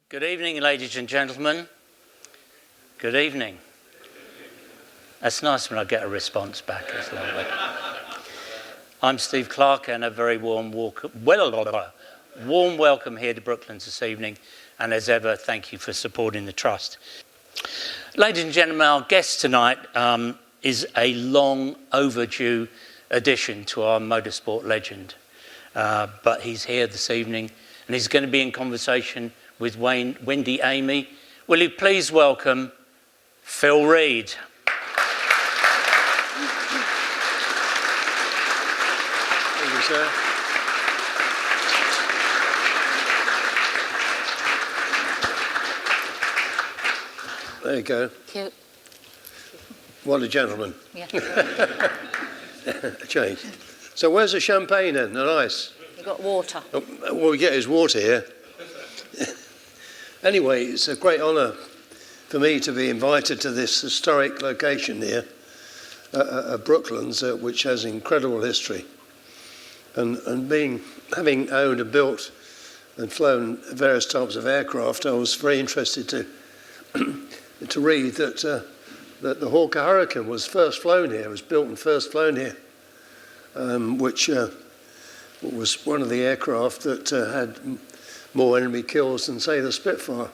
Good evening, ladies and gentlemen. Good evening. That's nice when I get a response back. It's lovely. I'm Steve Clark, and a very warm welcome here to Brooklands this evening. And as ever, thank you for supporting the Trust. Ladies and gentlemen, our guest tonight is a long overdue addition to our motorsport legend. But he's here this evening, and he's going to be in conversation with Wendy, Amy. Will you please welcome Phil Read? Thank you, sir. There you go. Cute. What a gentleman. Yeah. A change. So where's the champagne then, and ice? We've got water. Oh, well, we get his water here. Anyway, it's a great honour for me to be invited to this historic location here, Brooklands, which has incredible history. And having owned and built and flown various types of aircraft, I was very interested to read that the Hawker Hurricane was first flown here, was built and first flown here, which was one of the aircraft that had more enemy kills than, say, the Spitfire,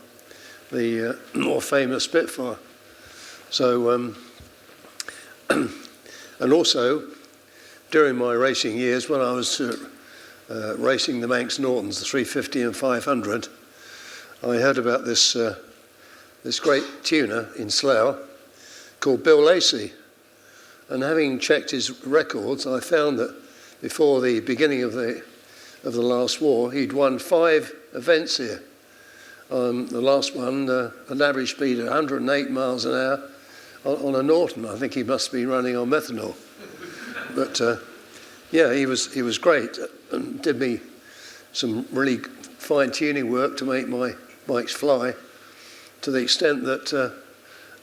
the more famous Spitfire. So, and also, during my racing years, when I was racing the Manx Nortons, the 350 and 500, I heard about this great tuner in Slough called Bill Lacey. And having checked his records, I found that before the beginning of the last war, he'd won 5 events here. The last one, an average speed of 108 miles an hour on a Norton. I think he must be running on methanol. But yeah, he was great and did me some really fine tuning work to make my bikes fly, to the extent that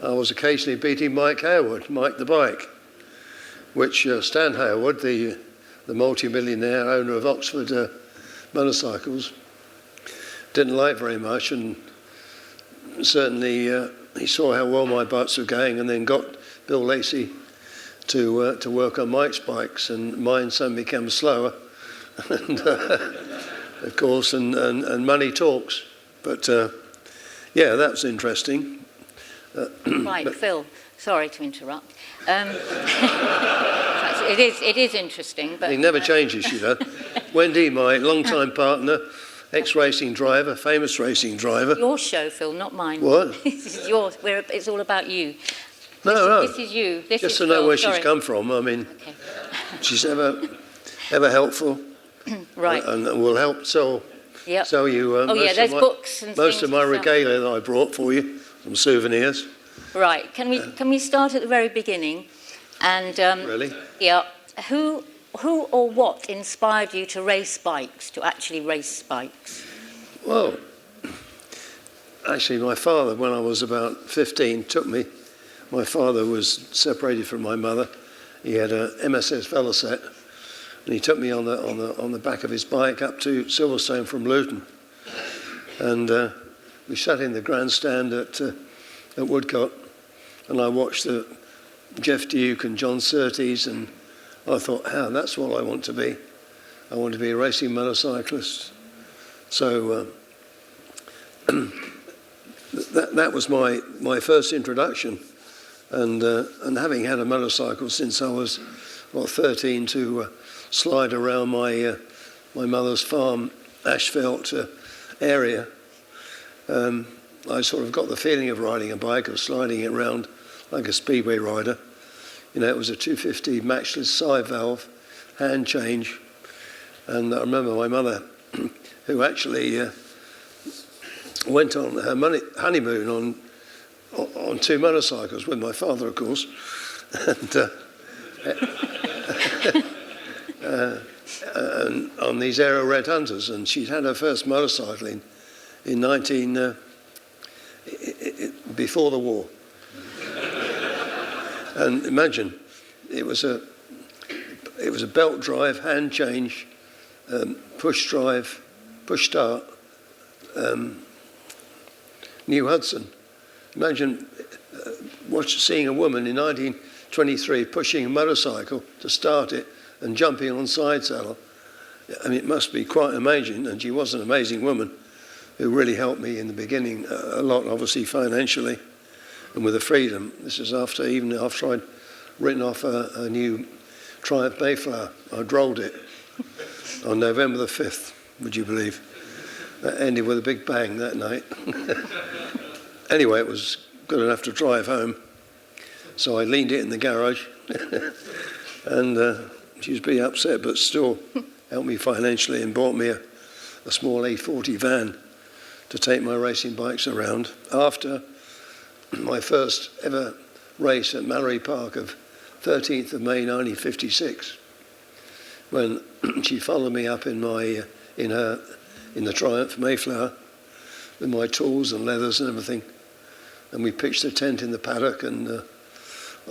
I was occasionally beating Mike the bike, which Stan Hailwood, the multi-millionaire owner of Oxford motorcycles, didn't like very much, and certainly he saw how well my bikes were going, and then got Bill Lacey to work on Mike's bikes, and mine suddenly became slower, and of course, and money talks. But yeah, that was interesting. Right, Phil. Sorry to interrupt. It is interesting, but he never changes, you know. Wendy, my long-time partner, ex-racing driver, famous racing driver. Your show, Phil, not mine. What? This is yours. It's all about you. No. This is you. This Just is to know Phil. where Sorry. she's come from. I mean, Okay. she's ever helpful. Right. And will help sell Yep. you there's books and most things of my to sell. regalia that I brought for you, some souvenirs. Right. Can we start at the very beginning? And Really? Yeah. Who or what inspired you to race bikes? To actually race bikes? Well, actually, my father, when I was about 15, took me. My father was separated from my mother. He had a MSS Velocet, and he took me on the back of his bike up to Silverstone from Luton, and we sat in the grandstand at Woodcote, and I watched Jeff Duke and John Surtees, and I thought, that's what I want to be. I want to be a racing motorcyclist. So that was my first introduction, and having had a motorcycle since I was 13 to slide around my mother's farm, Ashfelt area. I sort of got the feeling of riding a bike, of sliding it around like a speedway rider. You know, it was a 250 matchless side valve, hand change. And I remember my mother, who actually went on her honeymoon on 2 motorcycles with my father, of course, and on these Aero Red Hunters. And she'd had her first motorcycle in before the war. And imagine, it was a belt drive, hand change, push drive, push start, New Hudson. Imagine seeing a woman in 1923 pushing a motorcycle to start it and jumping on side saddle. I mean, it must be quite amazing, and she was an amazing woman who really helped me in the beginning a lot, obviously financially, and with the freedom. This is even after I'd written off a new Triumph Mayflower. I'd rolled it on November the 5th, would you believe? That ended with a big bang that night. Anyway, it was good enough to drive home, so I leaned it in the garage, and she was pretty upset, but still helped me financially and bought me a small A40 van to take my racing bikes around. After my first ever race at Mallory Park of 13th of May 1956, when she followed me up in the Triumph Mayflower with my tools and leathers and everything, and we pitched a tent in the paddock, and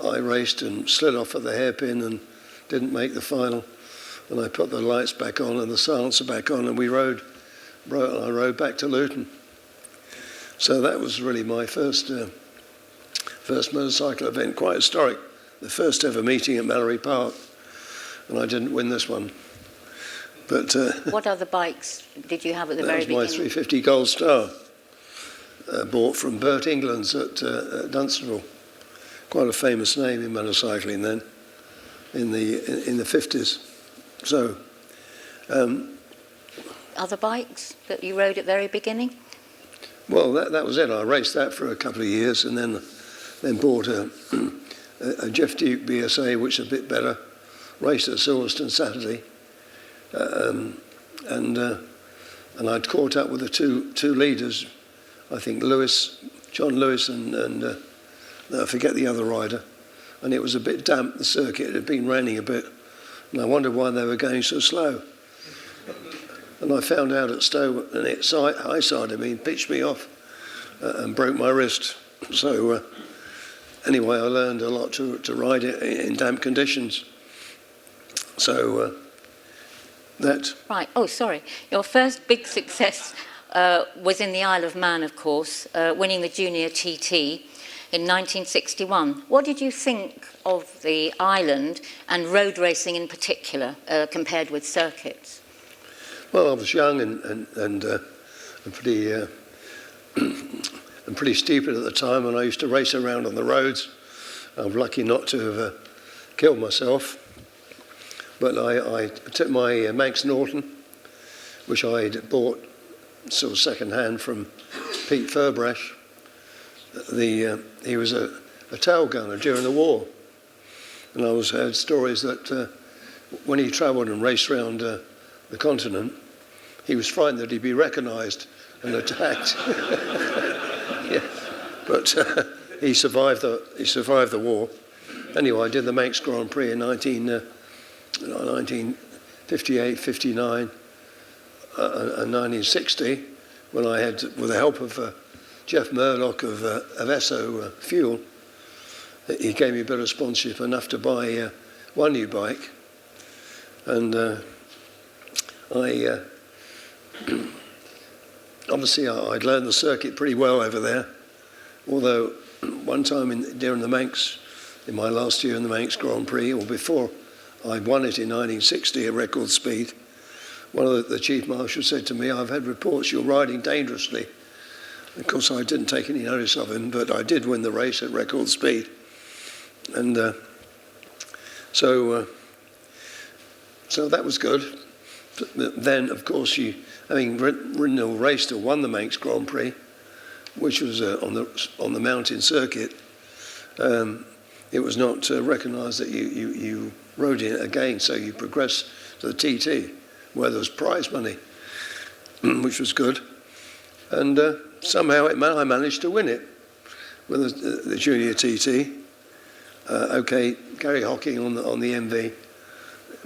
I raced and slid off at the hairpin and didn't make the final, and I put the lights back on and the silencer back on, and I rode back to Luton. So that was really my first motorcycle event, quite historic, the first ever meeting at Mallory Park, and I didn't win this one. But what other bikes did you have at the very beginning? That was my 350 Gold Star, bought from Bert England's at Dunstable. Quite a famous name in motorcycling then, in the 50s. So, other bikes that you rode at the very beginning? Well, that was it. I raced that for a couple of years, and then bought a Jeff Duke BSA, which is a bit better. Raced at Silverstone Saturday, and I'd caught up with the two leaders. I think John Lewis, and I forget the other rider. And it was a bit damp, the circuit. It had been raining a bit, and I wondered why they were going so slow. And I found out at Stowe, and it high sided me and pitched me off and broke my wrist. So anyway, I learned a lot to ride it in damp conditions. So that... Right, oh sorry. Your first big success was in the Isle of Man, of course, winning the Junior TT in 1961. What did you think of the island and road racing in particular compared with circuits? Well, I was young and pretty and pretty stupid at the time, and I used to race around on the roads. I'm lucky not to have killed myself, but I took my Manx Norton, which I'd bought sort of second hand from Pete Furbrash. He was a tail gunner during the war, and I heard stories that when he travelled and raced around the continent, he was frightened that he'd be recognised and attacked. Yeah. But he survived the war. Anyway, I did the Manx Grand Prix in 1958, 59, and 1960, when I had, with the help of Jeff Murdoch of Esso Fuel, he gave me a bit of sponsorship, enough to buy one new bike, and obviously I'd learned the circuit pretty well over there, although one time during the Manx, in my last year in the Manx Grand Prix, or before I'd won it in 1960 at record speed, one of the chief marshals said to me, "I've had reports you're riding dangerously." Of course, I didn't take any notice of him, but I did win the race at record speed. And so that was good. But then, of course, having ridden or raced or won the Manx Grand Prix, which was on the mountain circuit, it was not recognised that you rode in it again, so you progressed to the TT, where there was prize money, which was good. And somehow I managed to win it with the Junior TT. Okay, Gary Hocking on the MV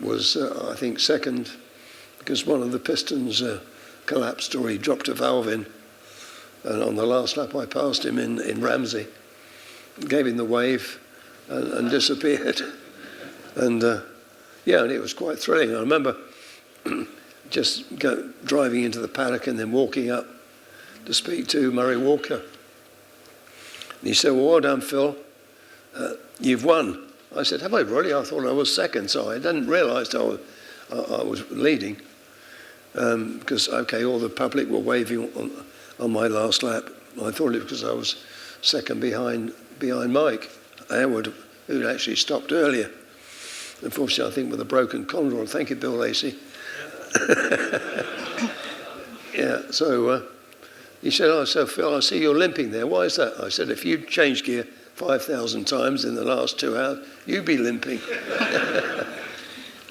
was, I think, second, because one of the pistons collapsed, or he dropped a valve in. And on the last lap, I passed him in Ramsey, gave him the wave, and disappeared. And and it was quite thrilling. I remember just driving into the paddock and then walking up to speak to Murray Walker, And he said, well done, Phil. You've won. I said, have I really? I thought I was second, so I didn't realise I was leading. Because, okay, all the public were waving on my last lap. I thought it was because I was second behind Mike Hailwood, who'd actually stopped earlier. Unfortunately, I think with a broken condyle. Thank you, Bill Lacey. Yeah, so he said, oh, so Phil, I see you're limping there. Why is that? I said, if you'd changed gear 5,000 times in the last 2 hours, you'd be limping.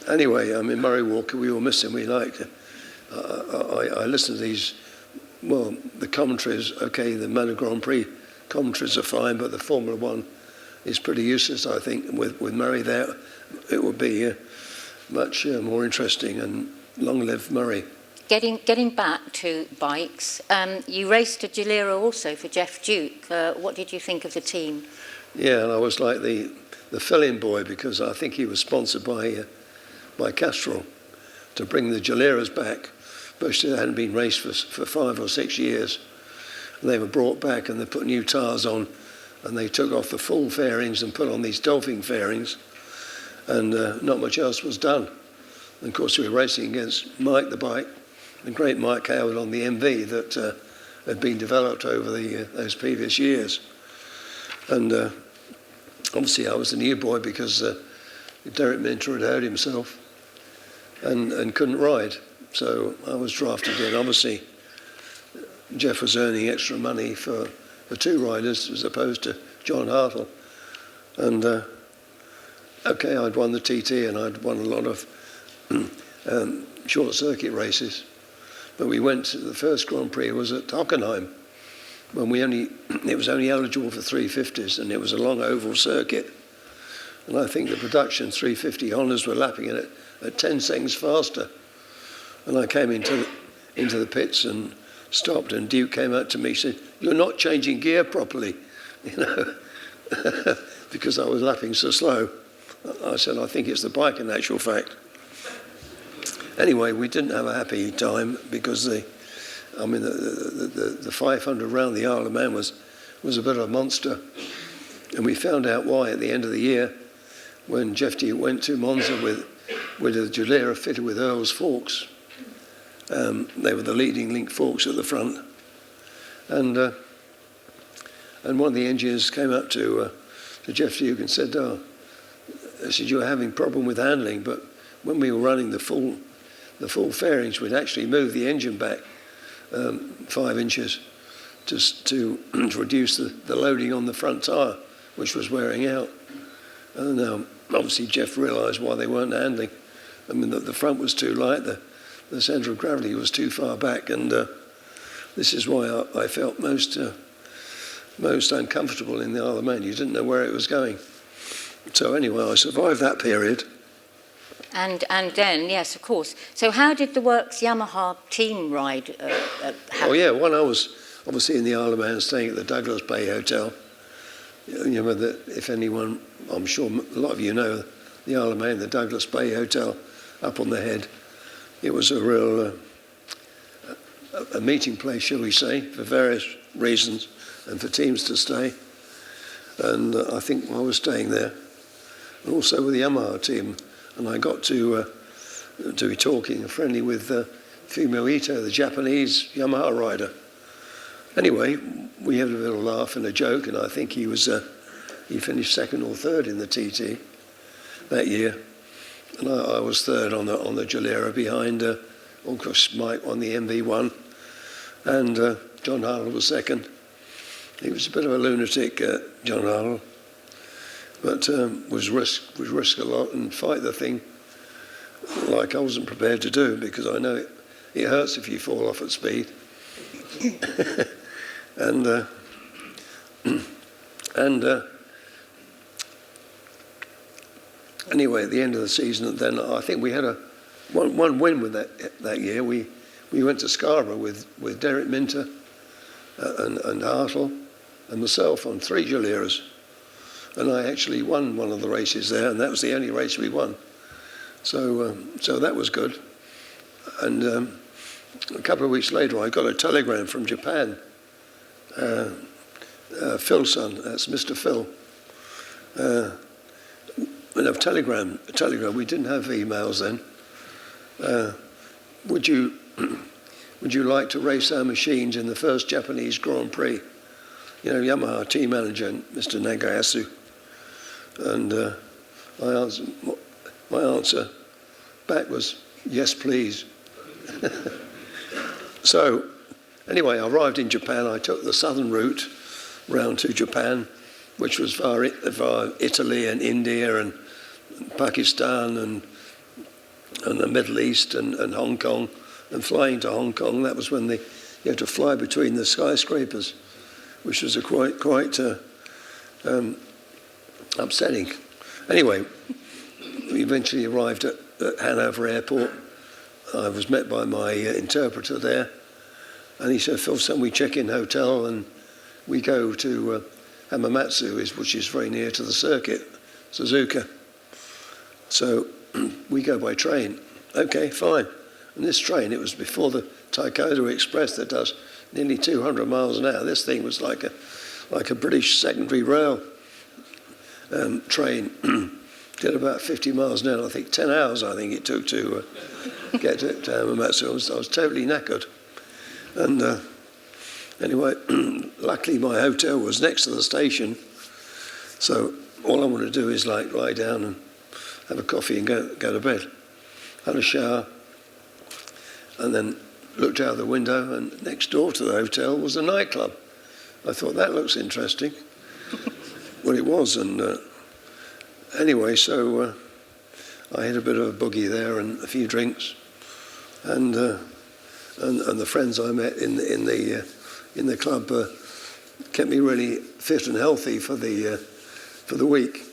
Anyway, I mean, Murray Walker, we all miss him. We liked it. I listened to these, well, the commentaries, okay, the Manor Grand Prix commentaries are fine, but the Formula One is pretty useless, I think. With Murray there, it would be much more interesting, and long live Murray. Getting back to bikes, you raced a Gilera also for Jeff Duke. What did you think of the team? Yeah, and I was like the fill-in boy, because I think he was sponsored by Castrol to bring the Gileras back. But they hadn't been raced for 5 or 6 years. And they were brought back and they put new tyres on, and they took off the full fairings and put on these dolphin fairings, and not much else was done. And of course, we were racing against Mike the bike, the great Mike Hailwood on the MV that had been developed over those previous years. And obviously I was a new boy because Derek Minter had hurt himself and couldn't ride. So I was drafted in. Obviously, Jeff was earning extra money for 2 riders as opposed to John Hartle. And okay, I'd won the TT and I'd won a lot of short circuit races. But we went to the first Grand Prix was at Hockenheim, when it was only eligible for 350s, and it was a long oval circuit. And I think the production 350 Hondas were lapping it at 10 seconds faster. And I came into the pits and stopped, and Duke came out to me and said, "You're not changing gear properly," you know, because I was lapping so slow. I said, "I think it's the bike in actual fact." Anyway, we didn't have a happy time because the 500 round the Isle of Man was a bit of a monster. And we found out why at the end of the year, when Jeff Duke went to Monza with a Gilera fitted with Earl's forks. They were the leading link forks at the front. And one of the engineers came up to Jeff Duke and said, you're having a problem with handling, but when we were running the full fairings, we'd actually move the engine back 5 inches just to reduce the loading on the front tyre, which was wearing out. And obviously Jeff realised why they weren't handling. I mean, the front was too light, the centre of gravity was too far back, and this is why I felt most uncomfortable in the Isle of Man. You didn't know where it was going. So anyway, I survived that period. And then, yes, of course. So how did the Works Yamaha team ride happen? Oh yeah, when I was obviously in the Isle of Man staying at the Douglas Bay Hotel, you know that if anyone, I'm sure a lot of you know the Isle of Man, the Douglas Bay Hotel up on the head. It was a real a meeting place, shall we say, for various reasons and for teams to stay. And I think I was staying there, and also with the Yamaha team. And I got to be talking and friendly with Fumio Ito, the Japanese Yamaha rider. Anyway, we had a little laugh and a joke, and I think he finished 2nd or 3rd in the TT that year, and I was 3rd on the Gilera behind, of course, Mike on the MV1, and John Hartle was 2nd. He was a bit of a lunatic, John Hartle. But would risk a lot and fight the thing like I wasn't prepared to do, because I know it hurts if you fall off at speed. and anyway, at the end of the season, then I think we had one win with that year. We went to Scarborough with Derek Minter and Hartle and myself on 3 Gileras. And I actually won one of the races there, and that was the only race we won. So that was good. And a couple of weeks later, I got a telegram from Japan Phil's son, that's Mr. Phil. We have telegram. We didn't have emails then. Would you like to race our machines in the first Japanese Grand Prix? You know, Yamaha team manager, Mr. Nagayasu. And my answer back was, yes, please. So, anyway, I arrived in Japan. I took the southern route round to Japan, which was via Italy and India and Pakistan and the Middle East and Hong Kong. And flying to Hong Kong, that was when you had to fly between the skyscrapers, which was quite upsetting. Anyway, we eventually arrived at Hanover Airport. I was met by my interpreter there, and he said, "Phil, son, we check in hotel and we go to Hamamatsu, which is very near to the circuit, Suzuka. So we go by train." Okay, fine. And this train, it was before the Taikodo Express that does nearly 200 miles an hour. This thing was like a British secondary rail train. Did about 50 miles an hour. I think 10 hours. I think it took to get to Hamamatsu. I was totally knackered. And anyway, luckily my hotel was next to the station, so all I wanted to do is lie down and have a coffee and go to bed. Had a shower, and then looked out the window, and next door to the hotel was a nightclub. I thought, that looks interesting. Well, it was, and anyway, so I had a bit of a boogie there and a few drinks, and the friends I met in the club kept me really fit and healthy for the week.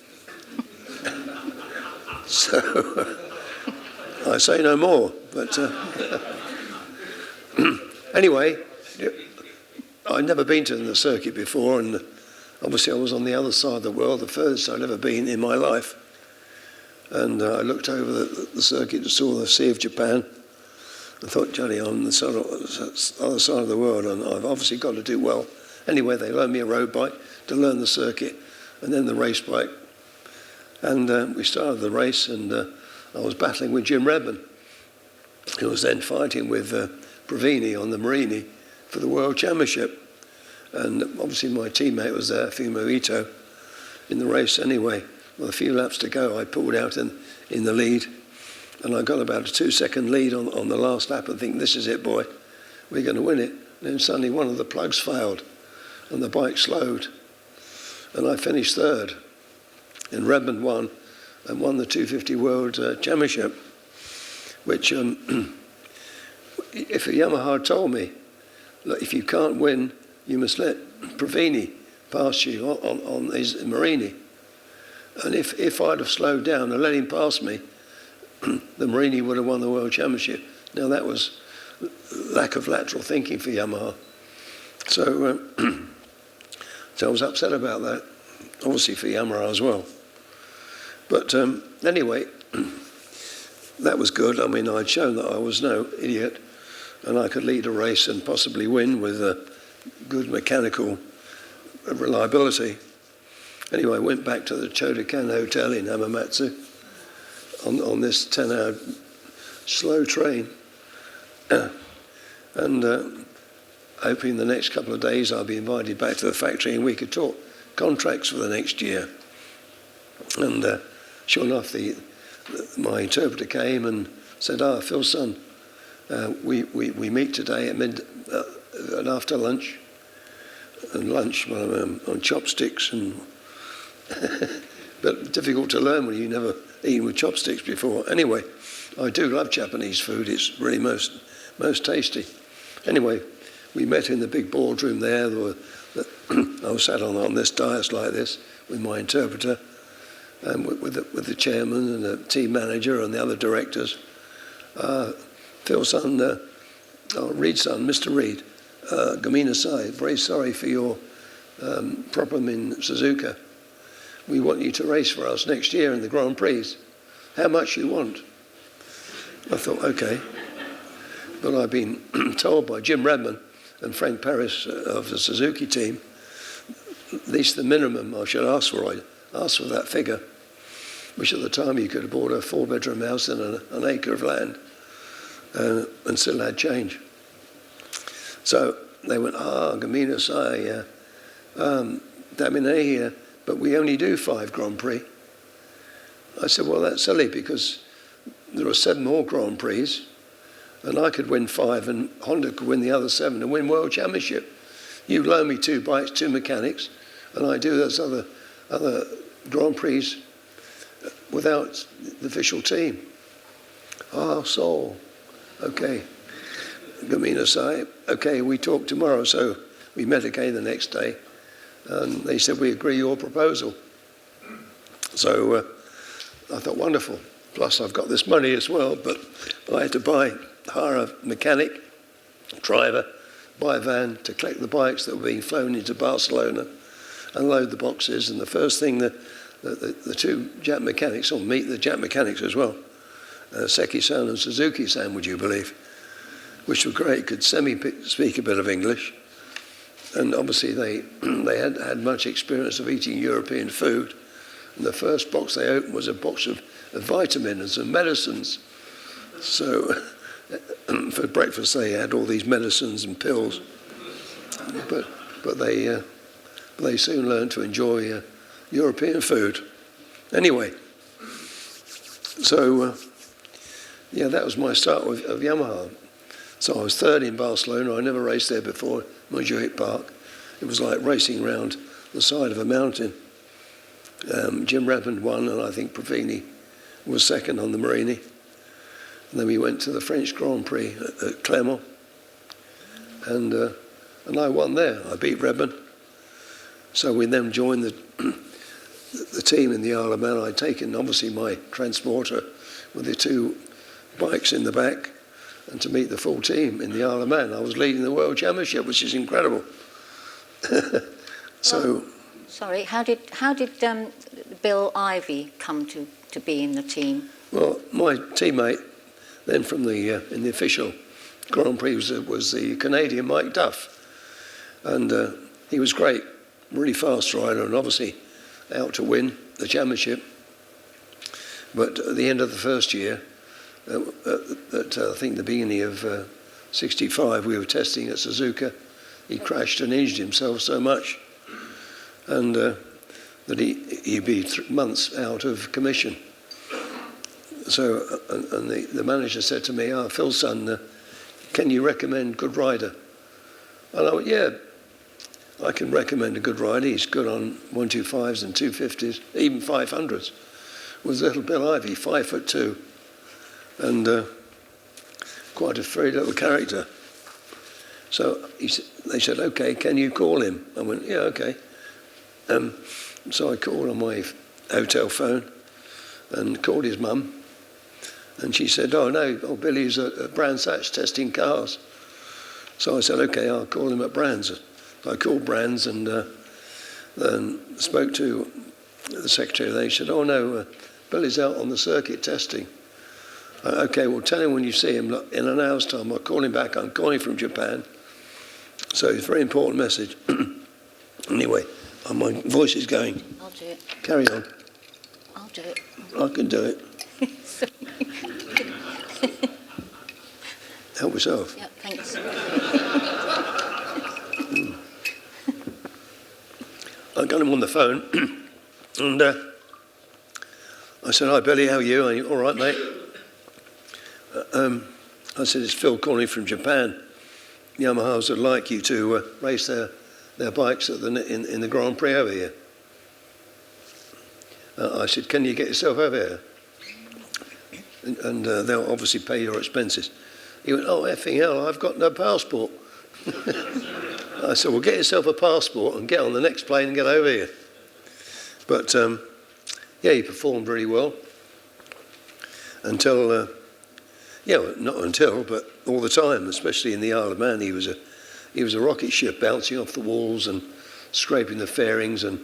So I say no more. But anyway, I'd never been to the circuit before, and obviously I was on the other side of the world, the furthest I'd ever been in my life. And I looked over the circuit and saw the Sea of Japan. I thought, Johnny, I'm on the other side of the world, and I've obviously got to do well. Anyway, they loaned me a road bike to learn the circuit, and then the race bike. And we started the race, and I was battling with Jim Redman, who was then fighting with Provini on the Marini for the World Championship. And obviously my teammate was there, Fumo Ito, in the race anyway. With a few laps to go, I pulled out in the lead, and I got about a 2-second lead on the last lap and think, this is it, boy, we're going to win it. And then suddenly one of the plugs failed, and the bike slowed, and I finished third. And Redmond won, and won the 250 World Championship, which if a Yamaha had told me, look, if you can't win, you must let Provini pass you on his Marini. And if I'd have slowed down and let him pass me, the Marini would have won the World Championship. Now that was lack of lateral thinking for Yamaha. So, so I was upset about that, obviously for Yamaha as well. But anyway, that was good. I mean, I'd shown that I was no idiot, and I could lead a race and possibly win with good mechanical reliability. Anyway, I went back to the Chodokan Hotel in Hamamatsu on this 10-hour slow train, and hoping the next couple of days I'll be invited back to the factory and we could talk contracts for the next year. And sure enough, my interpreter came and said, Phil, son, we meet today at after lunch, and lunch on chopsticks, and but difficult to learn when you've never eaten with chopsticks before. Anyway, I do love Japanese food. It's really most tasty. Anyway, we met in the big boardroom there. I was sat on this dais like this with my interpreter, and with the chairman and the team manager and the other directors. Phil, son, Reed, son, Mr. Reed, Gamina-sai, very sorry for your problem in Suzuka. We want you to race for us next year in the Grand Prix. How much you want? I thought, okay. But I've been told by Jim Redman and Frank Paris of the Suzuki team at least the minimum I should ask for. I asked for that figure, which at the time you could have bought a 4-bedroom house and an acre of land and still had change. So they went, Gamina sai, Damine, but we only do 5 Grand Prix. I said, well, that's silly because there are 7 more Grand Prix and I could win 5 and Honda could win the other 7 and win World Championship. You loan me 2 bikes, 2 mechanics, and I do those other Grand Prix without the official team. So, okay. Gamina sai, okay, we talk tomorrow. So we met again the next day and they said, we agree your proposal. So I thought, wonderful. Plus I've got this money as well, but I had to hire a mechanic, driver, buy a van to collect the bikes that were being flown into Barcelona, unload the boxes, and the first thing the 2 Jap mechanics, or meet the Jap mechanics as well, Seki-san and Suzuki-san, would you believe, which were great, could semi-speak a bit of English, and obviously they had much experience of eating European food, and the first box they opened was a box of vitamins and medicines. So for breakfast they had all these medicines and pills, but they soon learned to enjoy European food. Anyway, so that was my start of Yamaha. So I was third in Barcelona. I never raced there before, Montjuic Park. It was like racing around the side of a mountain. Jim Rampant won, and I think Provini was second on the Marini. And then we went to the French Grand Prix at Clermont, and I won there. I beat Redman. So we then joined the team in the Isle of Man. I'd taken, obviously, my transporter with the 2 bikes in the back, and to meet the full team in the Isle of Man. I was leading the World Championship, which is incredible. So... Sorry, how did Bill Ivey come to be in the team? Well, my teammate then from in the official Grand Prix was the Canadian Mike Duff, and he was great, really fast rider, and obviously out to win the championship. But at the end of the first year, at I think the beginning of '65, we were testing at Suzuka. He crashed and injured himself so much, and that he'd be months out of commission. So, and the manager said to me, Phil's son, can you recommend a good rider? And I went, yeah, I can recommend a good rider. He's good on 125s and 250s, even 500s. Was little Bill Ivey, 5'2", and quite a very little character. So they said, okay, can you call him? I went, yeah, okay. So I called on my hotel phone and called his mum. And she said, Billy's at Brands Hatch testing cars. So I said, okay, I'll call him at Brands. So I called Brands and spoke to the secretary. They said, Billy's out on the circuit testing. Okay, well, tell him when you see him, look, in an hour's time, I'll call him back. I'm calling from Japan. So it's a very important message. Anyway, my voice is going. I'll do it. Carry on. I'll do it. I can do it. Help yourself. Yeah, thanks. I got him on the phone, and I said, hi, Billy, how are you? Are you all right, mate? I said, it's Phil calling from Japan. Yamahas would like you to race their bikes in the Grand Prix over here. I said, can you get yourself over here? And they'll obviously pay your expenses. He went, oh, effing hell, I've got no passport. I said, well, get yourself a passport and get on the next plane and get over here. But, he performed really well. Until, not until, but all the time, especially in the Isle of Man, he was a rocket ship bouncing off the walls and scraping the fairings and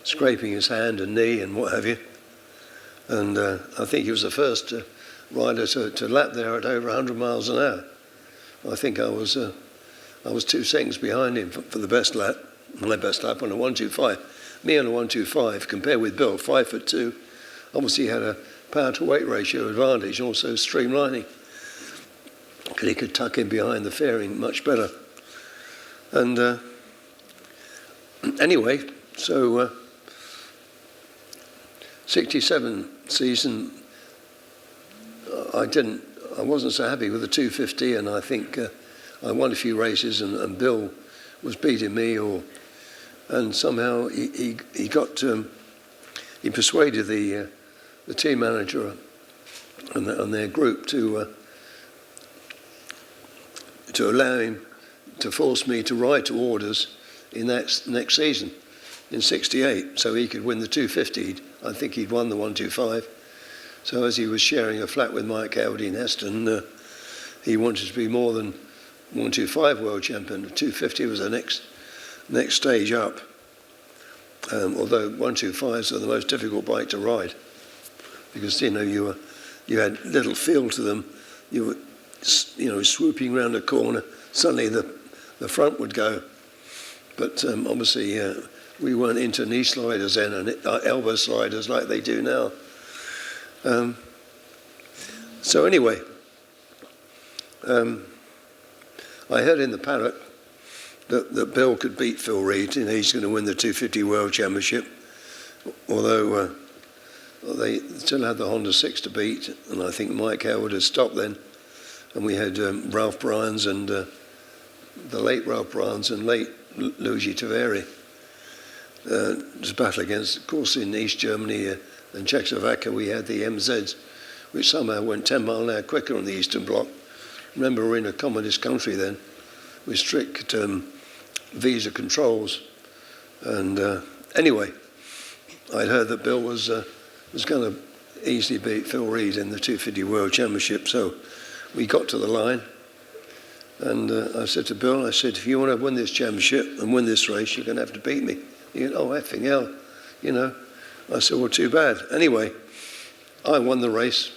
scraping his hand and knee and what have you. And I think he was the first rider to lap there at over 100 miles an hour. I think I was 2 seconds behind him for the best lap. my best lap on a 125. Me on a 125 compared with Bill, 5'2", obviously had a power to weight ratio advantage, also streamlining, because he could tuck in behind the fairing much better. And anyway, so 67 season, I wasn't so happy with the 250, and I think I won a few races, and Bill was beating me, and somehow he persuaded the team manager and their group to allow him to force me to ride to orders in next season in 68, so he could win the 250. I think he'd won the 125. So as he was sharing a flat with Mike Hailwood in Heston, he wanted to be more than 125 world champion. 250 was the next stage up. Although 125s are the most difficult bike to ride, because you had little feel to them. You were swooping around a corner. Suddenly the front would go. But obviously we weren't into knee sliders then and elbow sliders like they do now. So anyway, I heard in the paddock that Bill could beat Phil Reed, he's going to win the 250 World Championship, although they still had the Honda 6 to beat, and I think Mike Hailwood had stopped then, and we had Ralph Bryans and the late Ralph Bryans and late Luigi Taveri to battle against. Of course, in East Germany and Czechoslovakia, we had the MZs, which somehow went 10 mile an hour quicker on the Eastern Bloc. Remember, we're in a communist country then, with strict visa controls. And anyway, I'd heard that Bill was going to easily beat Phil Reed in the 250 World Championship. So we got to the line, and I said to Bill, if you want to win this championship and win this race, you're going to have to beat me. He went, oh, effing hell, I said, well, too bad. Anyway, I won the race,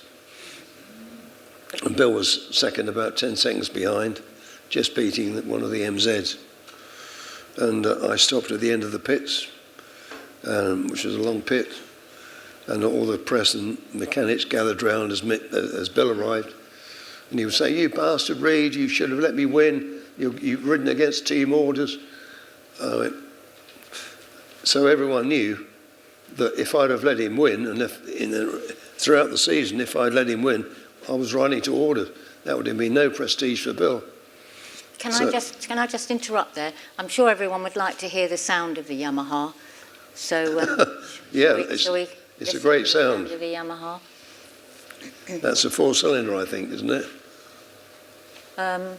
and Bill was second, about 10 seconds behind, just beating one of the MZs. And I stopped at the end of the pits, which was a long pit, and all the press and mechanics gathered round as Bill arrived. And he would say, you bastard Reed, you should have let me win. You've ridden against team orders. So everyone knew that if I'd have let him win, and throughout the season, if I'd let him win, I was riding to order. That would have been no prestige for Bill. Can I just interrupt there? I'm sure everyone would like to hear the sound of the Yamaha. So yeah, it's a great sound. Of the Yamaha. That's a 4-cylinder, I think, isn't it? The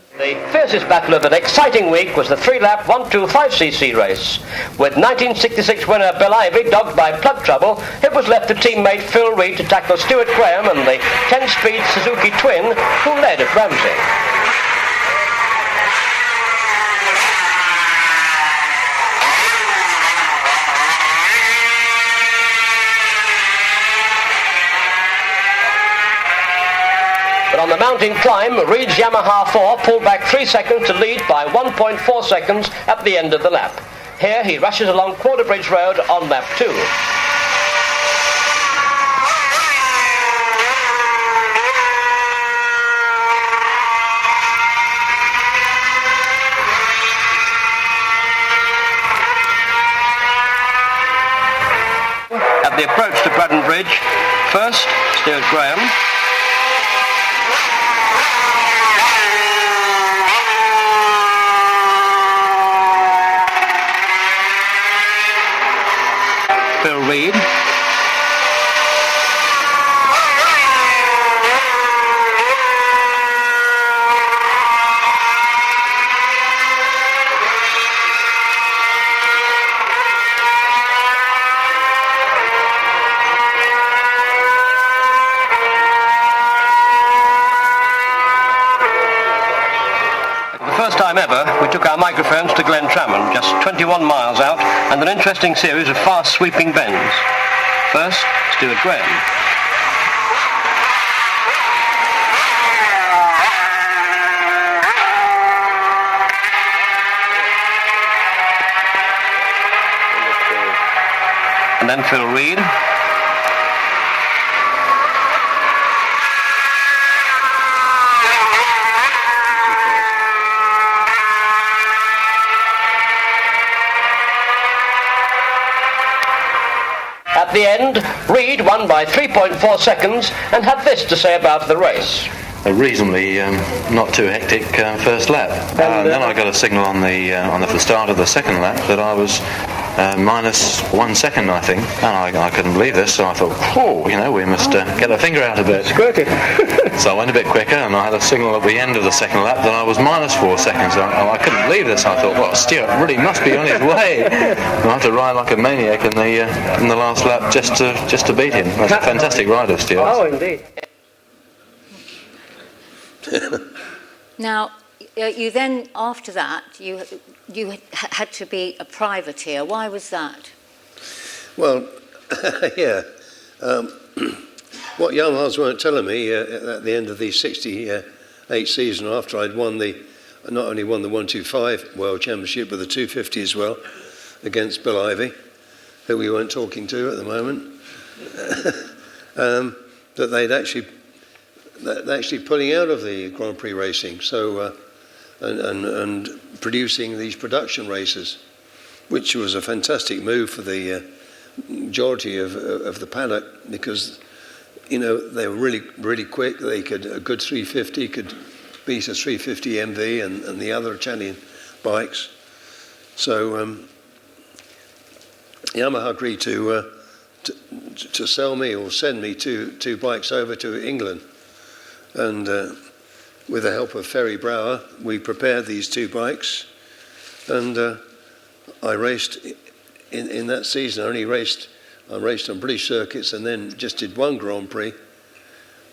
fiercest battle of an exciting week was the 3-lap 125cc race. With 1966 winner Bill Ivy dogged by plug trouble, it was left to teammate Phil Reed to tackle Stuart Graham and the 10-speed Suzuki Twin, who led at Ramsey. But on the mountain climb, Reed's Yamaha 4 pulled back 3 seconds to lead by 1.4 seconds at the end of the lap. Here he rushes along Quarterbridge Road on lap 2. At the approach to Braddon Bridge, first Stuart Graham, Phil Reed, time ever, we took our microphones to Glen Tramon, just 21 miles out, and an interesting series of fast sweeping bends. First, Stuart Graham. and then Phil Reed. At the end, Reed won by 3.4 seconds and had this to say about the race. A reasonably not too hectic first lap. And then I got a signal on the start of the second lap that I was minus 1 second, I think, and I couldn't believe this, so I thought, oh, you know, we must get our finger out a bit. So I went a bit quicker, and I had a signal at the end of the second lap that I was minus 4 seconds. I couldn't believe this. I thought, well, Stuart really must be on his way. I have to ride like a maniac in the last lap just to beat him. That's a fantastic ride of Stuart. Oh, indeed. Now, you then, after that, you had to be a privateer. Why was that? Well, yeah. What Yamahas weren't telling me at the end of the 68 season, after I'd not only won the 125 World Championship, but the 250 as well, against Bill Ivey, who we weren't talking to at the moment, that they'd actually pulling out of the Grand Prix racing, so and producing these production races, which was a fantastic move for the majority of the paddock, because you know they were really quick. They could, a good 350 could beat a 350 MV and the other Italian bikes. So Yamaha agreed to sell me or send me two bikes over to England. And with the help of Ferry Brower, we prepared these two bikes, and I raced in that season. I raced on British circuits, and then just did one Grand Prix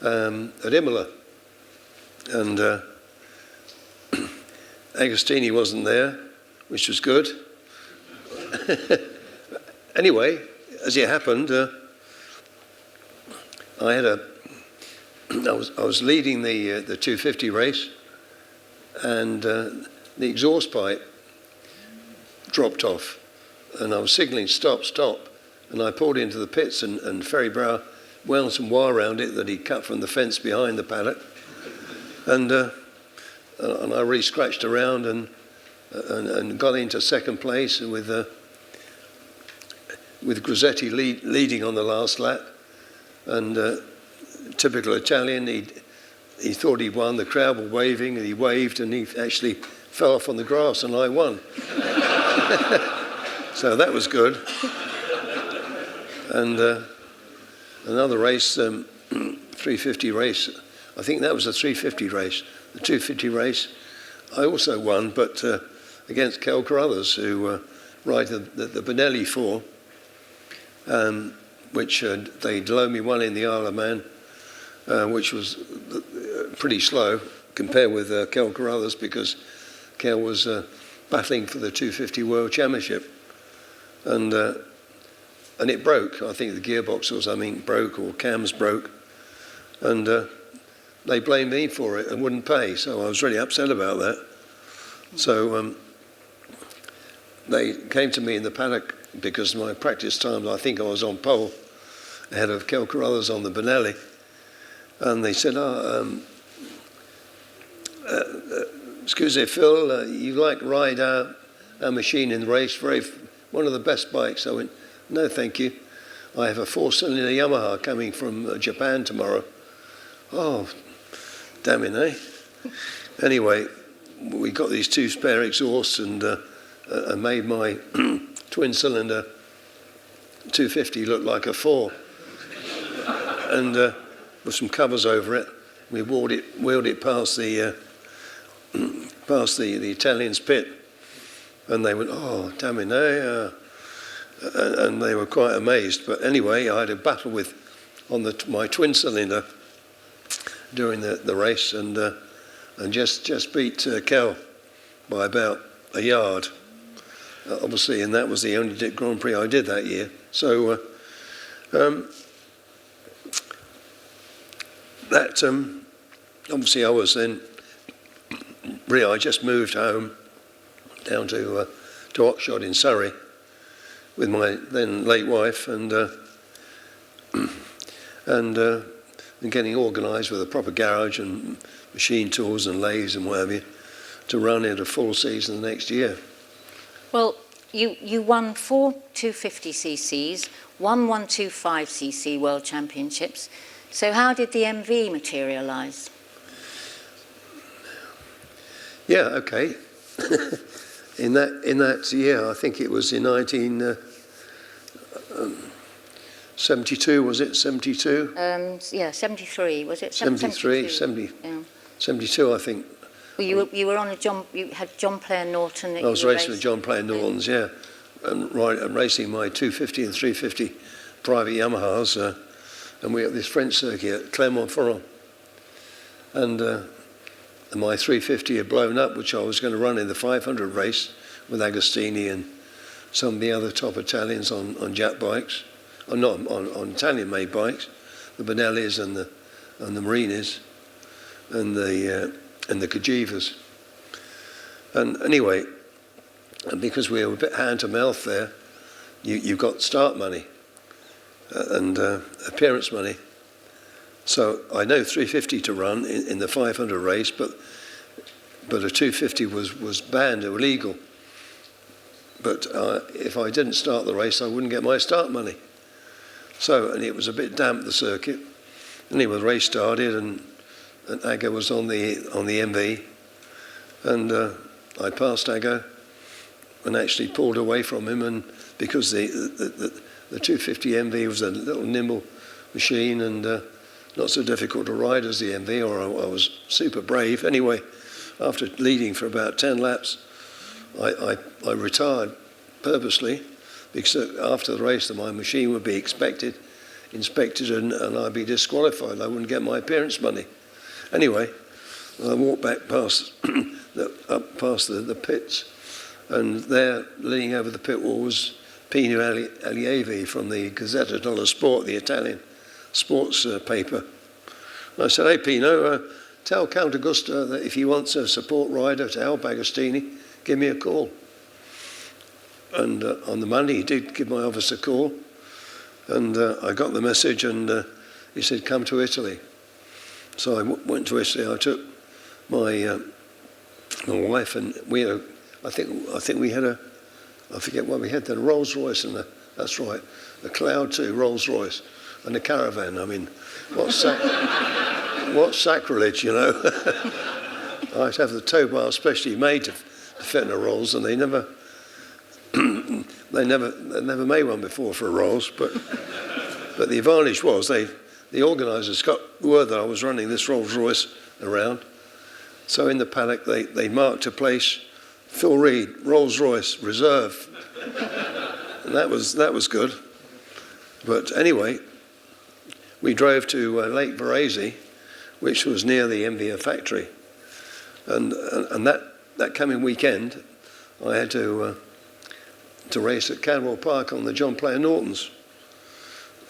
at Imola. And Agostini wasn't there, which was good. Anyway, as it happened, I was leading the 250 race, and the exhaust pipe dropped off, and I was signalling stop, and I pulled into the pits, and Ferry Brower wound some wire around it that he cut from the fence behind the paddock, and I really scratched around and got into second place with Grossetti leading on the last lap, and typical Italian, he thought he'd won. The crowd were waving, and he waved, and he actually fell off on the grass, and I won. So that was good. And another race, 350 race. I think that was a 350 race. The 250 race, I also won, but against Kel Carruthers, who ride the Benelli 4, which they'd loaned me one in the Isle of Man, which was pretty slow compared with Kel Carruthers, because Kel was battling for the 250 World Championship, and it broke. I think the gearbox or something broke, or cams broke, and they blamed me for it and wouldn't pay. So I was really upset about that. So they came to me in the paddock, because my practice times, I think I was on pole ahead of Kel Carruthers on the Benelli. And they said, excuse me, Phil, you like to ride our machine in the race, one of the best bikes. I went, no, thank you. I have a 4-cylinder Yamaha coming from Japan tomorrow. Oh, damn it, eh? Anyway, we got these two spare exhausts, and made my twin-cylinder 250 look like a 4. And with some covers over it, we wheeled it past the Italians' pit, and they went, "Oh, damn it, no!" And they were quite amazed. But anyway, I had a battle on my twin cylinder during the race, and just beat Kel by about a yard, obviously, and that was the only Grand Prix I did that year. So. That obviously I was then I just moved home down to Oxshott in Surrey, with my then late wife, and getting organised with a proper garage and machine tools and lathes and whatever to run it a full season the next year. Well, you won 4 250cc's, 1 125cc World Championships. So how did the MV materialise? Yeah, okay. in that year, I think it was in 1972, was it? 72? Yeah, 73, was it? 73, 72, I think. Well, you were on you had John Player Norton. That I was racing with John Player Norton's, yeah. And racing my 250 and 350 private Yamahas. And we were at this French circuit at Clermont-Ferrand. And my 350 had blown up, which I was going to run in the 500 race with Agostini and some of the other top Italians on Jap bikes. Not on Italian-made bikes, the Benellis and the Marinis and the Kajivas. And anyway, and because we were a bit hand to mouth there, you got start money and appearance money. So I know 350 to run in the 500 race, but a 250 was banned, illegal. But if I didn't start the race, I wouldn't get my start money. So, and it was a bit damp, the circuit. Anyway, the race started, and Aggo was on the MV, and I passed Aggo and actually pulled away from him, and because the 250 MV was a little nimble machine and not so difficult to ride as the MV, or I was super brave. Anyway, after leading for about 10 laps, I retired purposely, because after the race my machine would be inspected and I'd be disqualified. I wouldn't get my appearance money. Anyway, I walked back past up past the pits, and there, leaning over the pit wall, was Pino Allievi from the Gazzetta dello Sport, the Italian sports paper. And I said, "Hey, Pino, tell Count Augusta that if he wants a support rider to help Agostini, give me a call." And on the Monday, he did give my office a call, and I got the message, and he said, "Come to Italy." So I went to Italy. I took my wife, and we had I think we had I forget what we had then, a Rolls Royce, and that's right, a Cloud 2 Rolls Royce, and a caravan. I mean, what sacrilege, you know? I had to have the tow bar specially made to fit in a Rolls, and they never made one before for a Rolls. But the advantage was the organisers got word that I was running this Rolls Royce around. So in the paddock they marked a place, Phil Reed, Rolls Royce Reserve, and that was good. But anyway, we drove to Lake Varese, which was near the MV factory, and that coming weekend, I had to race at Cadwell Park on the John Player Nortons.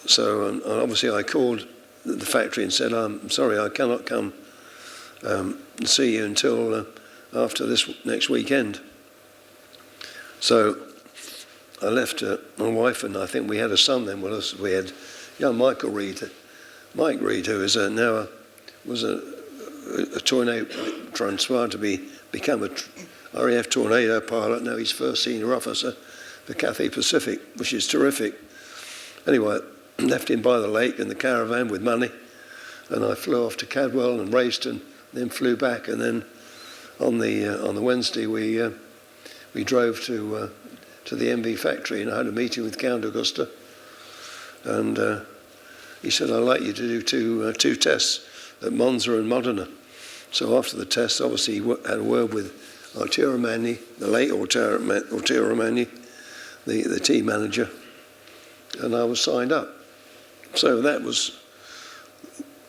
So and obviously I called the factory and said, "I'm sorry, I cannot come and see you until after this next weekend." So I left my wife, and I think we had a son then with us. We had young Mike Reed, who is now was a tornado, transferred to become a RAF Tornado pilot. Now he's first senior officer for Cathay Pacific, which is terrific. Anyway, left him by the lake in the caravan with money, and I flew off to Cadwell and raced, and then flew back. And then on the Wednesday we drove to the MV factory, and I had a meeting with Count Augusta, and he said, "I'd like you to do two tests at Monza and Modena." So after the test, obviously he had a word with Arturo Romani, the late Arturo Romani, the team manager, and I was signed up. So that was.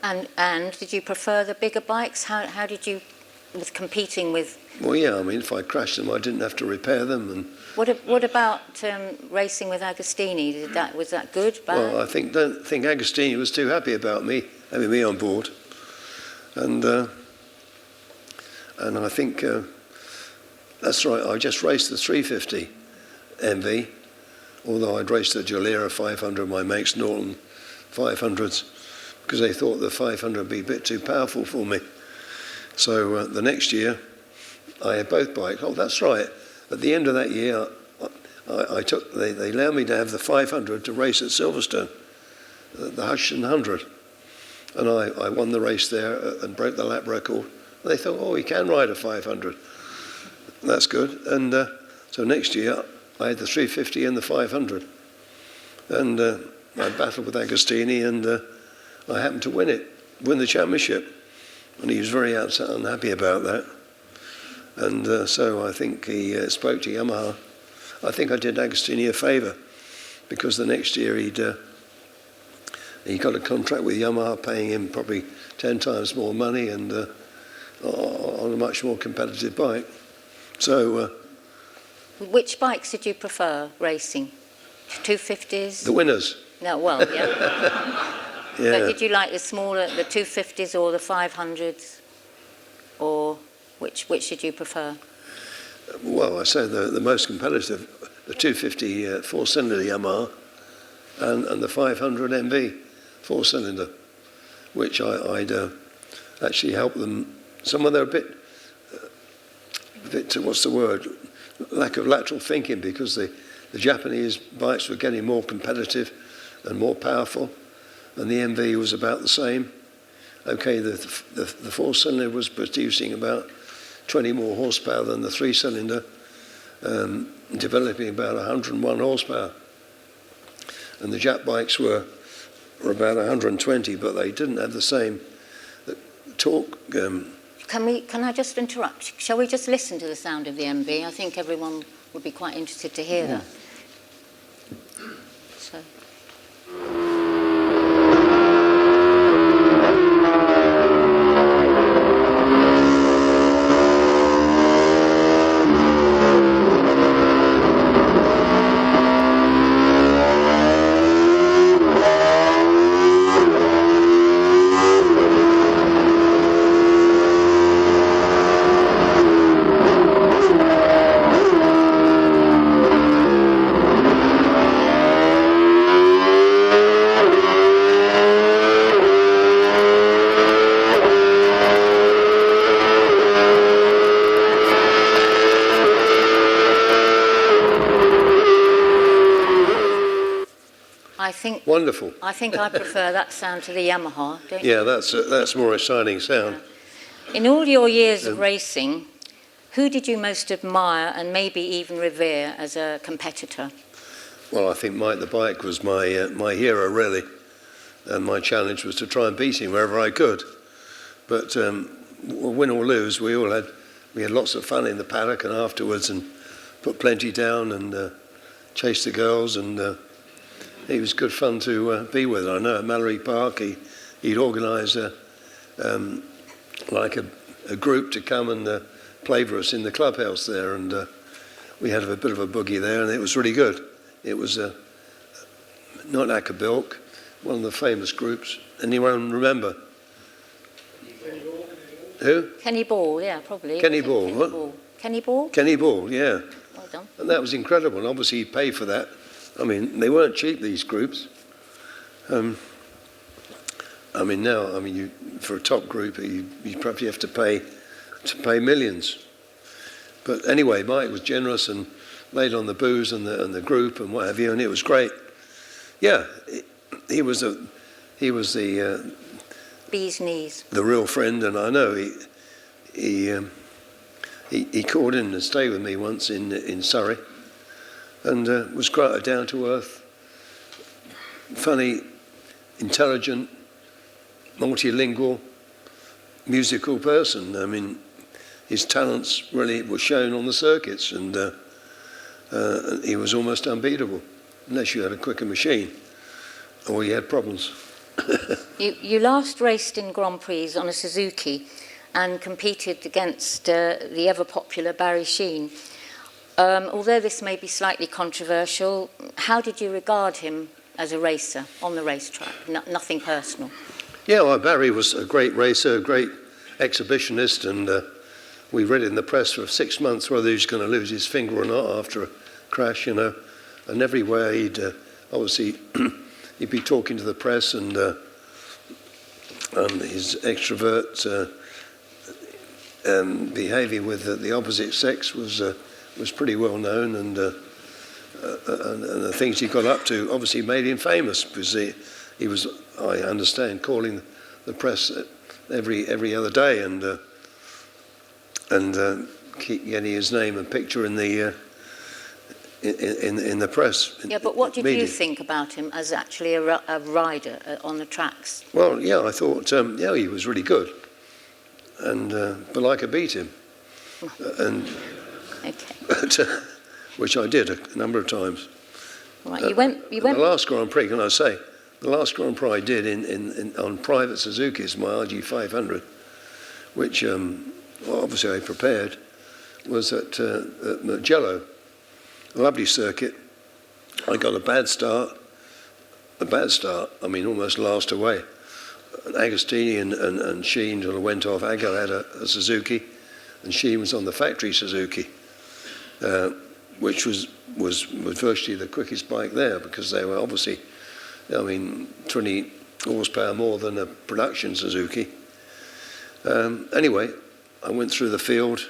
And did you prefer the bigger bikes? How did you, with competing with? Well, yeah. I mean, if I crashed them, I didn't have to repair them. And what about racing with Agostini? Was that good? Bad? Well, don't think Agostini was too happy about having me on board, and I think that's right. I just raced the 350 MV although I'd raced the Jalera 500, my mates Norton 500s, because they thought the 500 would be a bit too powerful for me. So the next year, I had both bikes. Oh, that's right. At the end of that year, they allowed me to have the 500 to race at Silverstone, the Hersham 100. And I won the race there and broke the lap record. And they thought, oh, he can ride a 500. That's good. And so next year, I had the 350 and the 500. And I battled with Agostini, and I happened to win the championship. And he was very unhappy about that. And so I think he spoke to Yamaha. I think I did Agostini a favour, because the next year he got a contract with Yamaha, paying him probably 10 times more money, and on a much more competitive bike. So, which bikes did you prefer racing? 250s? The winners. No, well, yeah. Yeah. But did you like the smaller, the 250s or the 500s? Or which did you prefer? Well, I say the most competitive, the 250 four-cylinder Yamaha, and the 500 MB four-cylinder, which I'd actually help them. Some of them are a bit, what's the word, lack of lateral thinking, because the Japanese bikes were getting more competitive and more powerful, and the MV was about the same. Okay, the four-cylinder was producing about 20 more horsepower than the three-cylinder, developing about 101 horsepower. And the Jap bikes were about 120, but they didn't have the same torque. Can I just interrupt? Shall we just listen to the sound of the MB? I think everyone would be quite interested to hear that. So. Wonderful. I think I prefer that sound to the Yamaha, don't you? Yeah, that's more exciting sound. In all your years of racing, who did you most admire and maybe even revere as a competitor? Well, I think Mike the Bike was my hero, really, and my challenge was to try and beat him wherever I could. But win or lose, we had lots of fun in the paddock and afterwards, and put plenty down and chased the girls, and he was good fun to be with. I know at Mallory Park he'd organise a group to come and play for us in the clubhouse there, and we had a bit of a boogie there, and it was really good. It was not Ackerbilk, one of the famous groups. Anyone remember? Who? Kenny Ball, yeah, probably. Kenny Ball, what? Ball. Kenny Ball? Kenny Ball, yeah. Well done. And that was incredible, and obviously he paid for that. I mean, they weren't cheap, these groups. Now, for a top group, you probably have to pay millions. But anyway, Mike was generous and laid on the booze and the group and what have you, and it was great. Yeah, he was the bee's knees. The real friend, and I know he called in to stay with me once in Surrey. And was quite a down-to-earth, funny, intelligent, multilingual, musical person. I mean, his talents really were shown on the circuits, and he was almost unbeatable, unless you had a quicker machine, or you had problems. You last raced in Grand Prix on a Suzuki and competed against the ever-popular Barry Sheene. Although this may be slightly controversial, how did you regard him as a racer on the racetrack? Nothing personal. Yeah, well, Barry was a great racer, a great exhibitionist, and we read in the press for 6 months whether he was going to lose his finger or not after a crash, you know. And everywhere he'd obviously he'd be talking to the press, and his extrovert behaviour with the opposite sex was pretty well known, and the things he got up to obviously made him famous, because he was, I understand, calling the press every other day, and keep getting his name and picture in the press. Yeah, but what did media. you think about him as actually a rider on the tracks? Well, yeah, I thought, he was really good, and but I could beat him, and Okay. which I did a number of times. Right, you went. The last Grand Prix, can I say, the last Grand Prix I did on private Suzuki's, my RG500, which obviously I prepared, was at Mugello, a lovely circuit. I got a bad start, I mean almost last away. And Agostini and Sheene sort of went off. Ago had a Suzuki, and Sheene was on the factory Suzuki, which was virtually the quickest bike there, because they were obviously, 20 horsepower more than a production Suzuki. Anyway, I went through the field.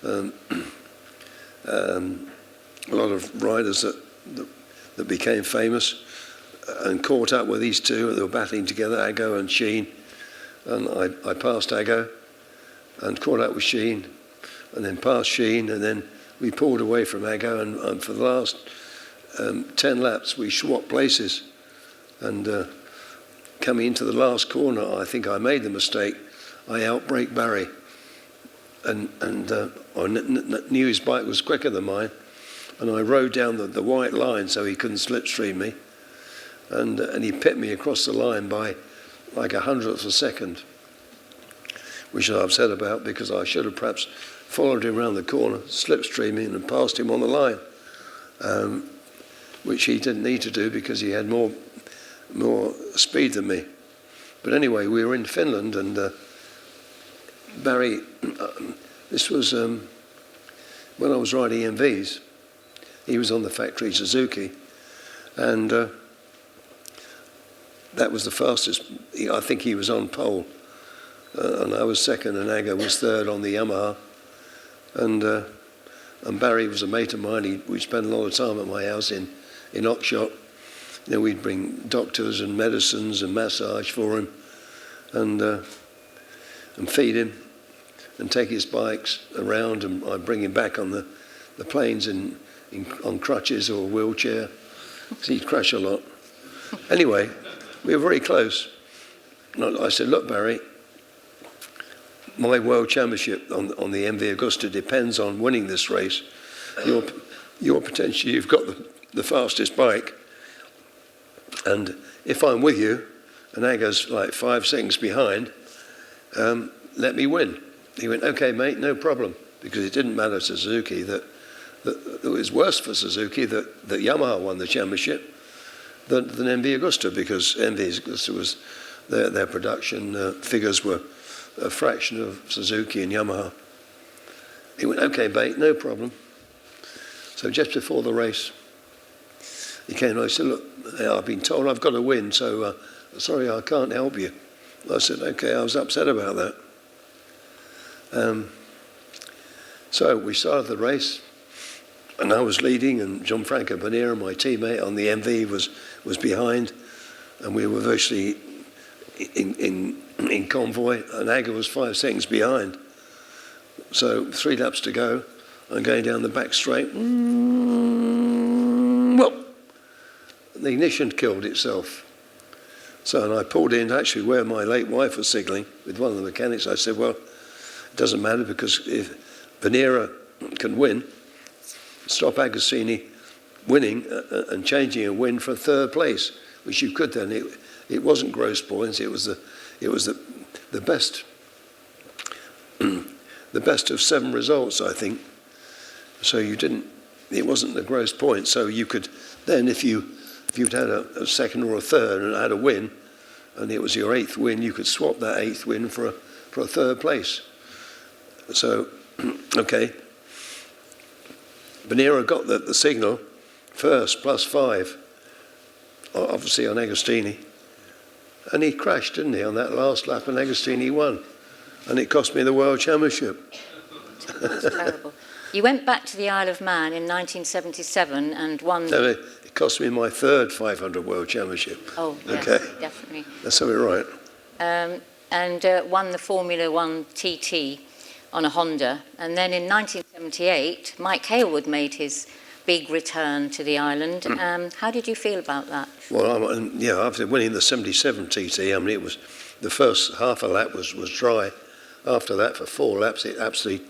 A lot of riders that became famous, and caught up with these two. They were battling together, Ago and Sheene, and I passed Ago and caught up with Sheene, and then passed Sheene, and then we pulled away from Ago, and for the last 10 laps we swapped places, and coming into the last corner, I think I made the mistake. I outbraked Barry, and I knew his bike was quicker than mine, and I rode down the white line so he couldn't slipstream me, and he pipped me across the line by like 100th of a second, which I'm upset about, because I should have perhaps followed him around the corner, slipstreaming, and passed him on the line, which he didn't need to do because he had more speed than me. But anyway, we were in Finland, and Barry, this was when I was riding MVs. He was on the factory Suzuki, and that was the fastest. I think he was on pole, and I was second, and Ago was third on the Yamaha, and Barry was a mate of mine. We spent a lot of time at my house in Oxshott. We'd bring doctors and medicines and massage for him, and feed him, and take his bikes around, and I'd bring him back on the planes on crutches or wheelchair, because he'd crash a lot. Anyway, we were very close. And I said, look, Barry, my world championship on the MV Agusta depends on winning this race. Your potential, you've got the fastest bike, and if I'm with you, and Ago's like 5 seconds behind, let me win. He went, okay, mate, no problem, because it didn't matter to Suzuki that it was worse for Suzuki that Yamaha won the championship than MV Agusta, because MV Agusta was their production figures were a fraction of Suzuki and Yamaha. He went, okay, mate, no problem. So just before the race, he came and I said, look, I've been told I've got to win, so sorry, I can't help you. I said, okay, I was upset about that. So we started the race, and I was leading, and Gianfranco Banera, my teammate on the MV, was behind, and we were virtually in convoy, and Ago was 5 seconds behind. So 3 laps to go, I'm going down the back straight. Well, the ignition killed itself. So, and I pulled in actually where my late wife was signalling with one of the mechanics. I said, well, it doesn't matter, because if Banera can win, stop Agostini winning and changing a win for 3rd place, which you could then. It wasn't gross points. It was the best the best of 7 results, I think. So it wasn't the gross points. So you could then, if you'd had a 2nd or a 3rd and had a win, and it was your 8th win, you could swap that 8th win for a 3rd place. So, okay. Banera got the signal first, +5, obviously on Agostini. And he crashed, didn't he, on that last lap, and Agostini won. And it cost me the World Championship. That's terrible. You went back to the Isle of Man in 1977 and won... No, it cost me my third 500 World Championship. Oh, yes, okay. Definitely. That's something right. And won the Formula One TT on a Honda. And then in 1978, Mike Hailwood made his big return to the island. How did you feel about that? Well, after winning the 77 TT, I mean, it was the first half a lap was dry. After that, for 4 laps, it absolutely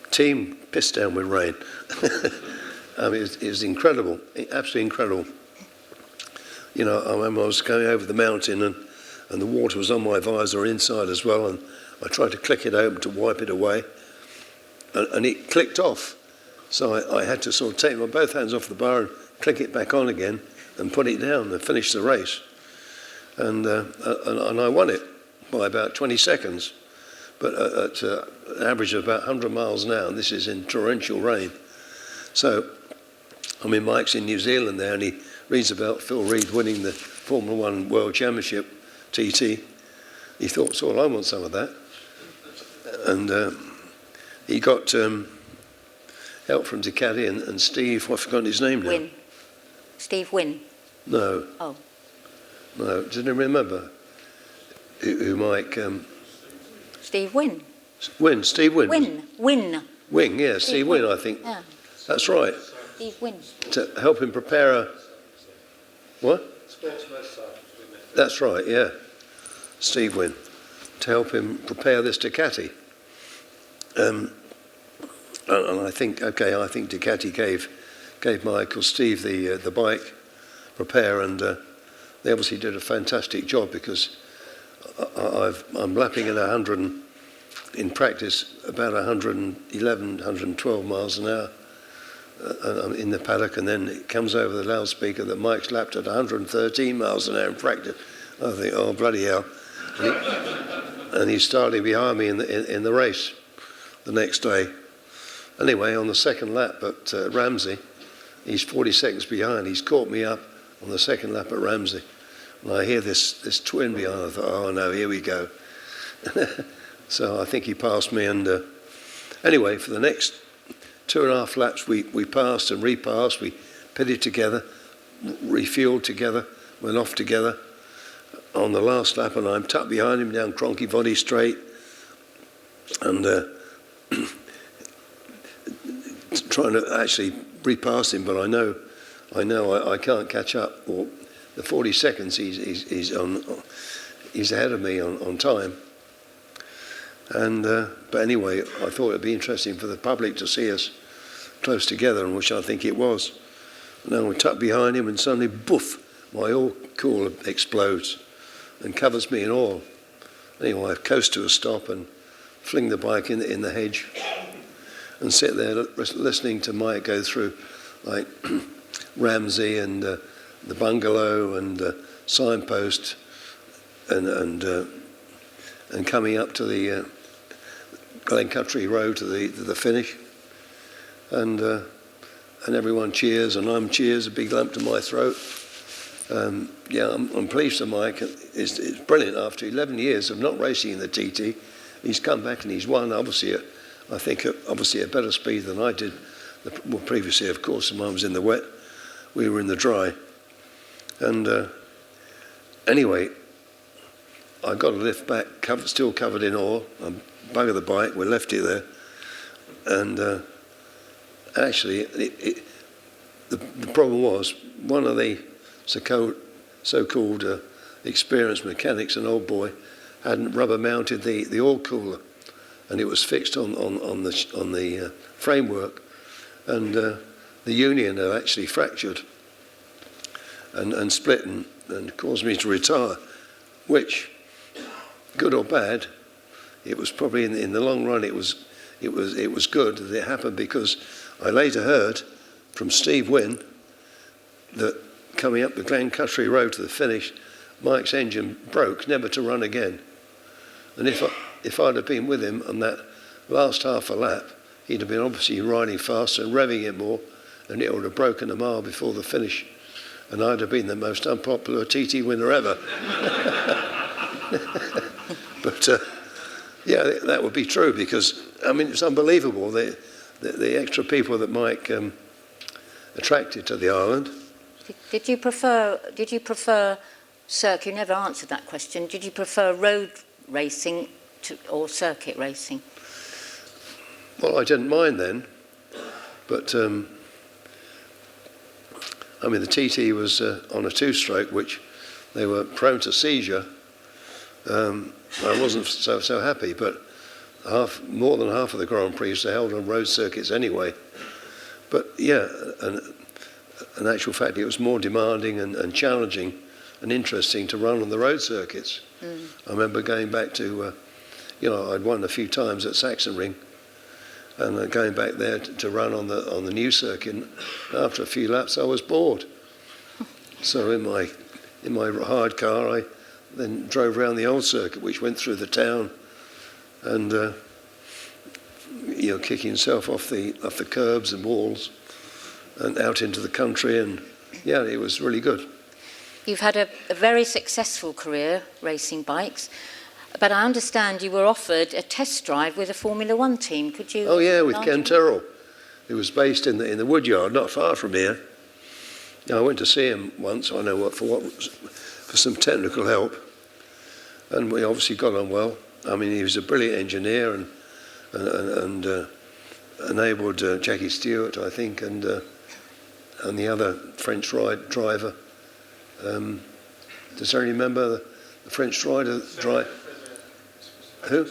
team pissed down with rain. I mean, it was incredible, absolutely incredible. You know, I remember I was going over the mountain and the water was on my visor inside as well, and I tried to click it open to wipe it away, and it clicked off. So I had to sort of take my both hands off the bar and click it back on again and put it down and finish the race. And I won it by about 20 seconds, but at an average of about 100 miles an hour, and this is in torrential rain. So, I mean, Mike's in New Zealand there, and he reads about Phil Reed winning the Formula One World Championship TT. He thought, so well, I want some of that. And he got help from Ducati and Steve, I've forgotten his name now. Wynn. Steve Wynn. No. Oh. No, didn't remember who Mike... Steve Wynn. Wynn, Steve Wynn. Wynn. Wynn, yeah, Steve Wynn, I think. Yeah. That's right. Steve Wynn. To help him prepare a... What? That's right, yeah. Steve Wynn. To help him prepare this Ducati. And I think, I think Ducati gave Michael Steve the bike prepare, and they obviously did a fantastic job, because I'm lapping at 100 in practice about 111, 112 miles an hour, and I'm in the paddock, and then it comes over the loudspeaker that Mike's lapped at 113 miles an hour in practice. I think, oh bloody hell! And he's starting behind me in the race the next day. Anyway, on the second lap at Ramsey, he's 40 seconds behind. He's caught me up on the second lap at Ramsey. And I hear this twin behind. I thought, oh no, here we go. So I think he passed me. And anyway, for the next 2.5 laps, we passed and repassed. We pitted together, refueled together, went off together. On the last lap, and I'm tucked behind him down Cronky Body Straight. And trying to actually repass him, but I know I can't catch up. Or the 40 seconds he's ahead of me on time. And but anyway, I thought it'd be interesting for the public to see us close together, and which I think it was. And then we tucked behind him, and suddenly, boof! My oil cooler explodes and covers me in oil. Anyway, I coast to a stop and fling the bike in the hedge, and sit there listening to Mike go through, like Ramsey and the bungalow and signpost, and coming up to the Glencountry Road to the finish, and everyone cheers, and I'm cheers, a big lump to my throat. I'm pleased with Mike. It's brilliant. After 11 years of not racing in the TT, he's come back and he's won. Obviously, I think obviously a better speed than I did. Well, previously, of course, when I was in the wet, we were in the dry. And anyway, I got a lift back, still covered in oil. I buggered the bike. We left it there, and actually, the problem was one of the so-called experienced mechanics, an old boy, hadn't rubber mounted the oil cooler, and it was fixed on the framework, and the union had actually fractured and split and caused me to retire, which, good or bad, it was probably in the long run it was good that it happened, because I later heard from Steve Wynn that coming up the Glencountry Road to the finish, Mike's engine broke, never to run again. And if I'd have been with him on that last half a lap, he'd have been obviously riding faster and revving it more, and it would have broken a mile before the finish, and I'd have been the most unpopular TT winner ever. But yeah, that would be true, because I mean it's unbelievable the extra people that Mike attracted to the island. Did you prefer circuit? You never answered that question. Did you prefer road racing or circuit racing? Well, I didn't mind then, but I mean the TT was on a two-stroke, which they were prone to seizure. I wasn't so happy, but more than half of the Grand Prix are held on road circuits anyway. But yeah, in actual fact, it was more demanding and challenging and interesting to run on the road circuits. I remember going back to, I'd won a few times at Sachsenring, and going back there to run on the new circuit. And after a few laps, I was bored. So in my hired car, I then drove around the old circuit, which went through the town, and kicking himself off the curbs and walls, and out into the country, and yeah, it was really good. You've had a very successful career racing bikes, but I understand you were offered a test drive with a Formula One team. Could you? Oh yeah, with Ken Terrell. It was based in the Woodyard, not far from here. I went to see him once. I know for some technical help, and we obviously got on well. I mean, he was a brilliant engineer and enabled Jackie Stewart, I think, and the other French driver. Does anyone remember the French driver? Who?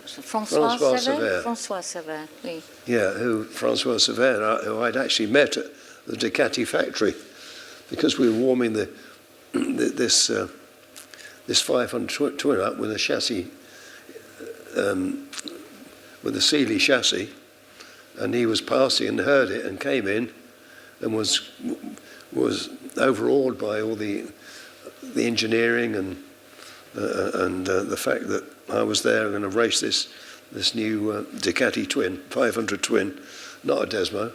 François Sever. François Sever, oui. Yeah, François Sever, who I'd actually met at the Ducati factory, because we were warming this 500 twin up with a chassis, with a Sealy chassis, and he was passing and heard it and came in and was overawed by all the engineering and the fact that I was there going to race this new Ducati twin, 500 twin, not a Desmo.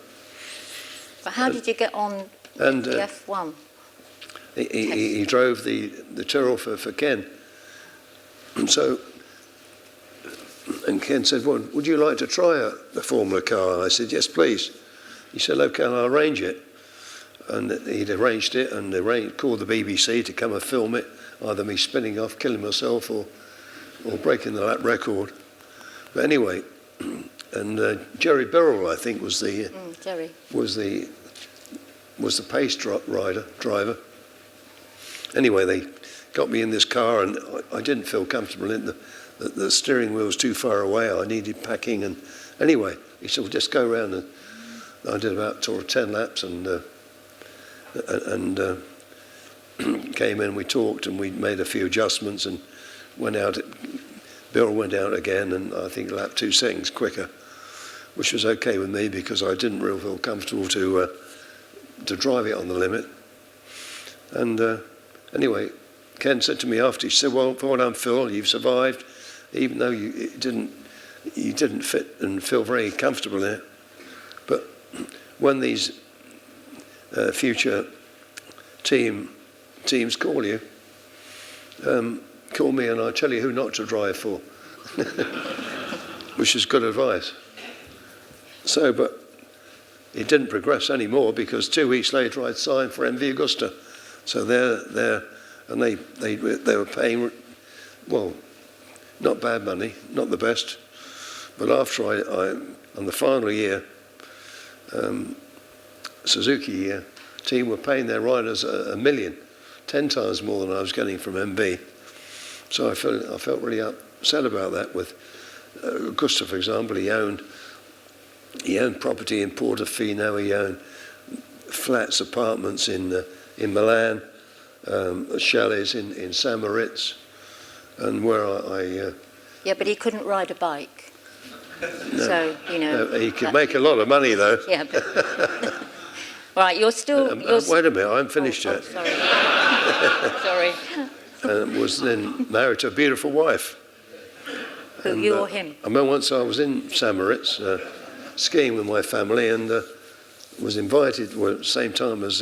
But how did you get on and the F1? He drove the Tyrrell for Ken. And Ken said, well, would you like to try a Formula car? And I said, yes, please. He said, okay, I'll arrange it. And he'd arranged it and called the BBC to come and film it, either me spinning off, killing myself, or breaking the lap record. But anyway, and Jerry Birrell, I think, was the pace driver. Anyway, they got me in this car, and I didn't feel comfortable in the steering wheel was too far away. I needed packing, and anyway, he said, well, just go around, and I did about 10 laps, and came in. We talked, and we made a few adjustments, and went out. Bill went out again, and I think lap 2 seconds quicker, which was okay with me because I didn't really feel comfortable to drive it on the limit. And anyway, Ken said to me after, he said, well done, Phil, you've survived, even though you didn't fit and feel very comfortable in it. But when these future teams call you, call me and I'll tell you who not to drive for, which is good advice. So, but it didn't progress anymore because 2 weeks later I'd signed for MV Agusta. So they're and they were paying, well, not bad money, not the best. But after I on the final year, Suzuki team were paying their riders $1 million, 10 times more than I was getting from MB. So I felt really upset about that. With Augusta, for example, he owned property in Portofino, he owned flats, apartments in Milan, chalets in St. Moritz, and where I yeah, but he couldn't ride a bike. No, so, no, he could make a lot of money, though. Yeah, but right, you're still... wait a minute, I haven't finished yet. Sorry. Sorry. Was then married to a beautiful wife. Who, you or him? I remember once I was in St. Moritz skiing with my family, and was invited, well, at the same time as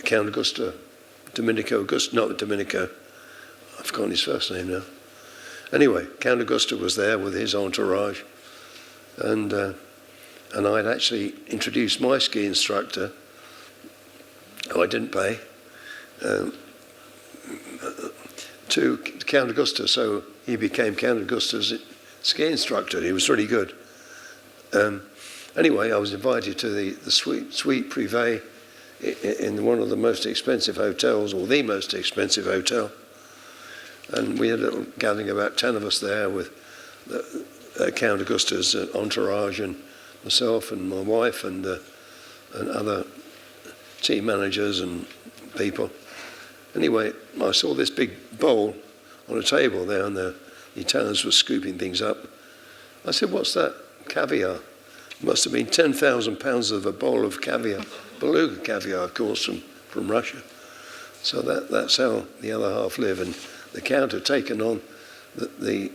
Count Augusto, not Domenico, I've forgotten his first name now. Anyway, Count Augusto was there with his entourage, and I'd actually introduced my ski instructor, who I didn't pay, to Count Augusto, so he became Count Augusto's ski instructor. He was really good. Anyway, I was invited to the suite privé in one of the most expensive hotels, or the most expensive hotel. And we had a little gathering, about 10 of us there, with Count Augusto's entourage and myself and my wife and other team managers and people. Anyway, I saw this big bowl on a table there, and the Italians were scooping things up. I said, "What's that?" "Caviar." It must have been 10,000 pounds of a bowl of caviar, beluga caviar, of course, from Russia. So that's how the other half live. And the Count had taken on the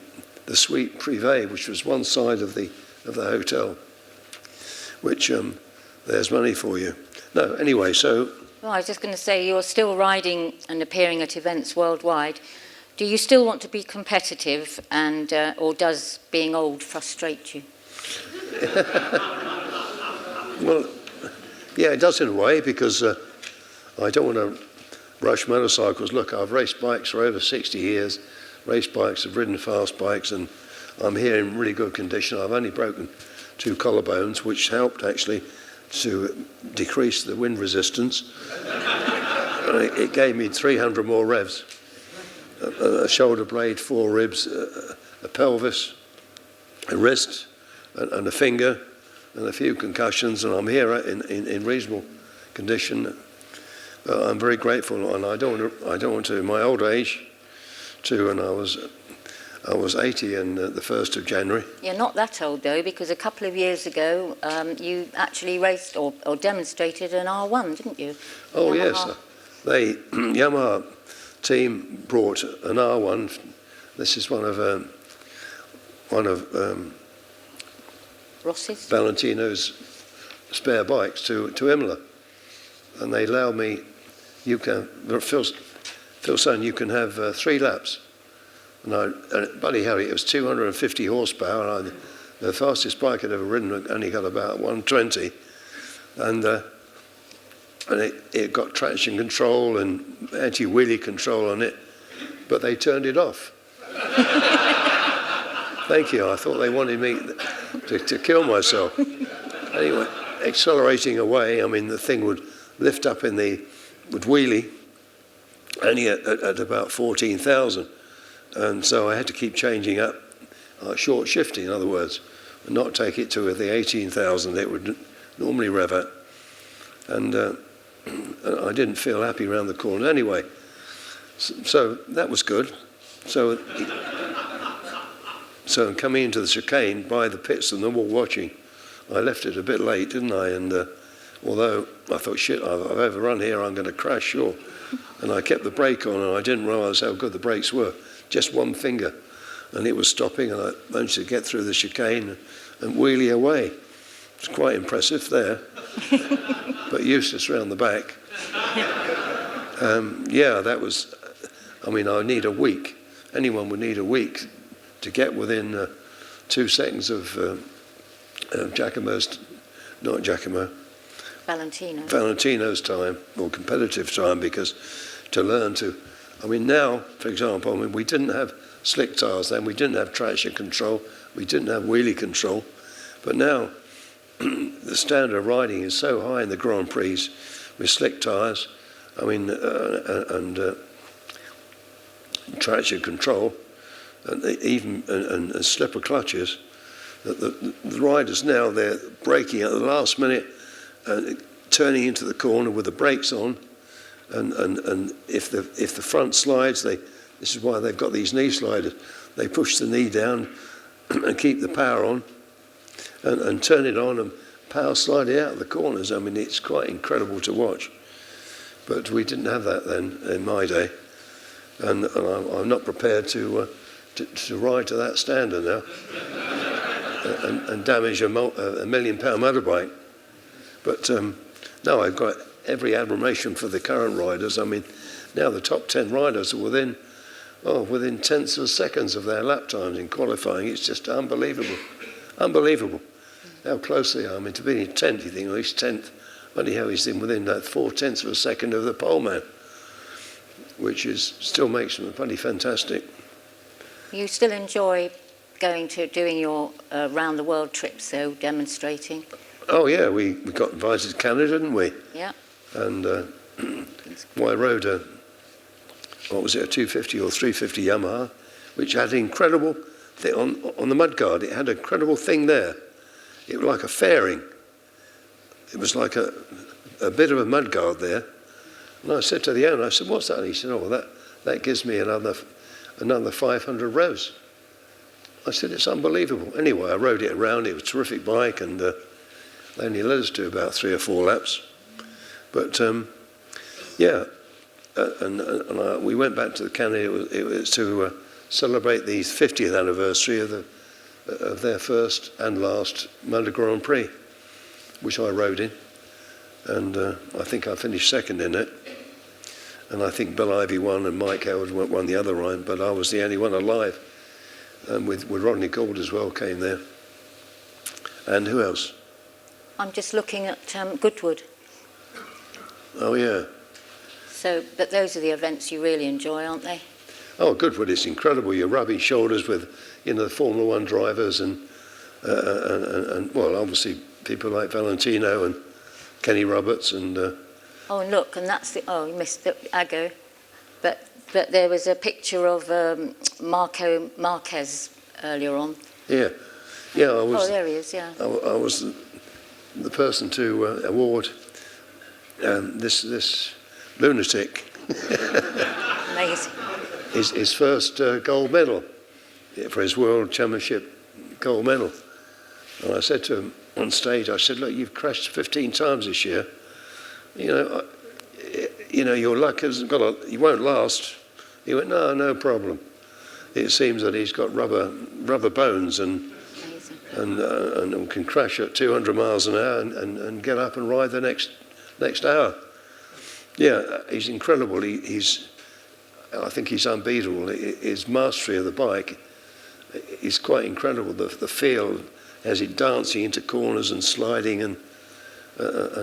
suite privé, which was one side of the hotel, which there's money for you. No, anyway, so. Well, I was just going to say, you're still riding and appearing at events worldwide. Do you still want to be competitive, and or does being old frustrate you? Well, yeah, it does in a way, because I don't want to rush motorcycles. Look, I've raced bikes for over 60 years, raced bikes, I've ridden fast bikes, and I'm here in really good condition. I've only broken 2 collarbones, which helped actually to decrease the wind resistance. It gave me 300 more revs. A shoulder blade, 4 ribs, a pelvis, a wrist, and a finger, and a few concussions, and I'm here in reasonable condition. I'm very grateful, and I don't want to, in my old age, too, and I was 80 on the 1st of January. You're not that old, though, because a couple of years ago you actually raced or demonstrated an R1, didn't you? Oh, Yamaha. yes. The Yamaha team brought an R1. This is one of Ross's? Valentino's spare bikes to Imola, and they allowed me. Phil son, you can have 3 laps. And bloody hell, it was 250 horsepower. And the fastest bike I'd ever ridden only got about 120, and it got traction control and anti-wheelie control on it, but they turned it off. Thank you. I thought they wanted me to kill myself. Anyway, accelerating away, I mean, the thing would lift up would wheelie, only at about 14,000. And so I had to keep changing up, short shifting, in other words, and not take it to the 18,000 it would normally rev at. And I didn't feel happy around the corner anyway. So that was good. So coming into the chicane by the pits and them all watching, I left it a bit late, didn't I? And although I thought, shit, I've overrun here, I'm going to crash, sure. And I kept the brake on, and I didn't realise how good the brakes were. Just one finger, and it was stopping, and I managed to get through the chicane and wheelie away. It's quite impressive there, but useless round the back. Yeah, that was, I mean, I need a week. Anyone would need a week to get within 2 seconds of Valentino's time, or competitive time, because to learn to, I mean, now, for example, I mean, we didn't have slick tyres then, we didn't have traction control, we didn't have wheelie control, but now the standard of riding is so high in the Grand Prix with slick tyres, I mean, and traction control, and even slipper clutches, that the riders now, they're braking at the last minute, turning into the corner with the brakes on, and if the front slides, this is why they've got these knee sliders. They push the knee down and keep the power on, and turn it on and power slide it out of the corners. I mean, it's quite incredible to watch. But we didn't have that then in my day, and I'm not prepared to ride to that standard now and damage a £1 million motorbike. But no, I've got every admiration for the current riders. I mean, now the top 10 riders are within tenths of seconds of their lap times in qualifying. It's just unbelievable. Unbelievable how close they are. I mean, to be in 10th, you think, well, he's 10th. Bloody hell, he's in within that 4/10 of a second of the pole man, which still makes them bloody fantastic. You still enjoy doing your round the world trips, though, demonstrating? Oh yeah, we got invited to Canada, didn't we? Yeah. And well, I rode a 250 or 350 Yamaha, which had an incredible thing on the mudguard. It had an incredible thing there. It was like a fairing. It was like a bit of a mudguard there. And I said to the owner, I said, "What's that?" And he said, "Oh, well, that gives me another 500 rows." I said, "It's unbelievable." Anyway, I rode it around. It was a terrific bike, and they only let us do about 3 or 4 laps. But yeah, we went back to Canada. It was to celebrate the 50th anniversary of their first and last Motor Grand Prix, which I rode in, and I think I finished second in it. And I think Bill Ivey won and Mike Hailwood won the other round, but I was the only one alive. And with Rodney Gould as well came there. And who else? I'm just looking at Goodwood. Oh yeah. So, but those are the events you really enjoy, aren't they? Oh, Goodwood is incredible. You're rubbing shoulders with, the Formula One drivers and well, obviously people like Valentino and Kenny Roberts and. Oh, and look, and that's you missed the Aggo, but there was a picture of Marco Marquez earlier on. Yeah, yeah. I was. Oh, there he is. Yeah. I was the person to award this lunatic. Amazing. His first gold medal for his World Championship gold medal. And I said to him on stage, I said, "Look, you've crashed 15 times this year. Your luck hasn't you won't last." He went, "No problem. It seems that he's got rubber bones and can crash at 200 miles an hour and get up and ride the next hour." Yeah, he's incredible. I think he's unbeatable. His mastery of the bike is quite incredible. The feel as he dancing into corners and sliding and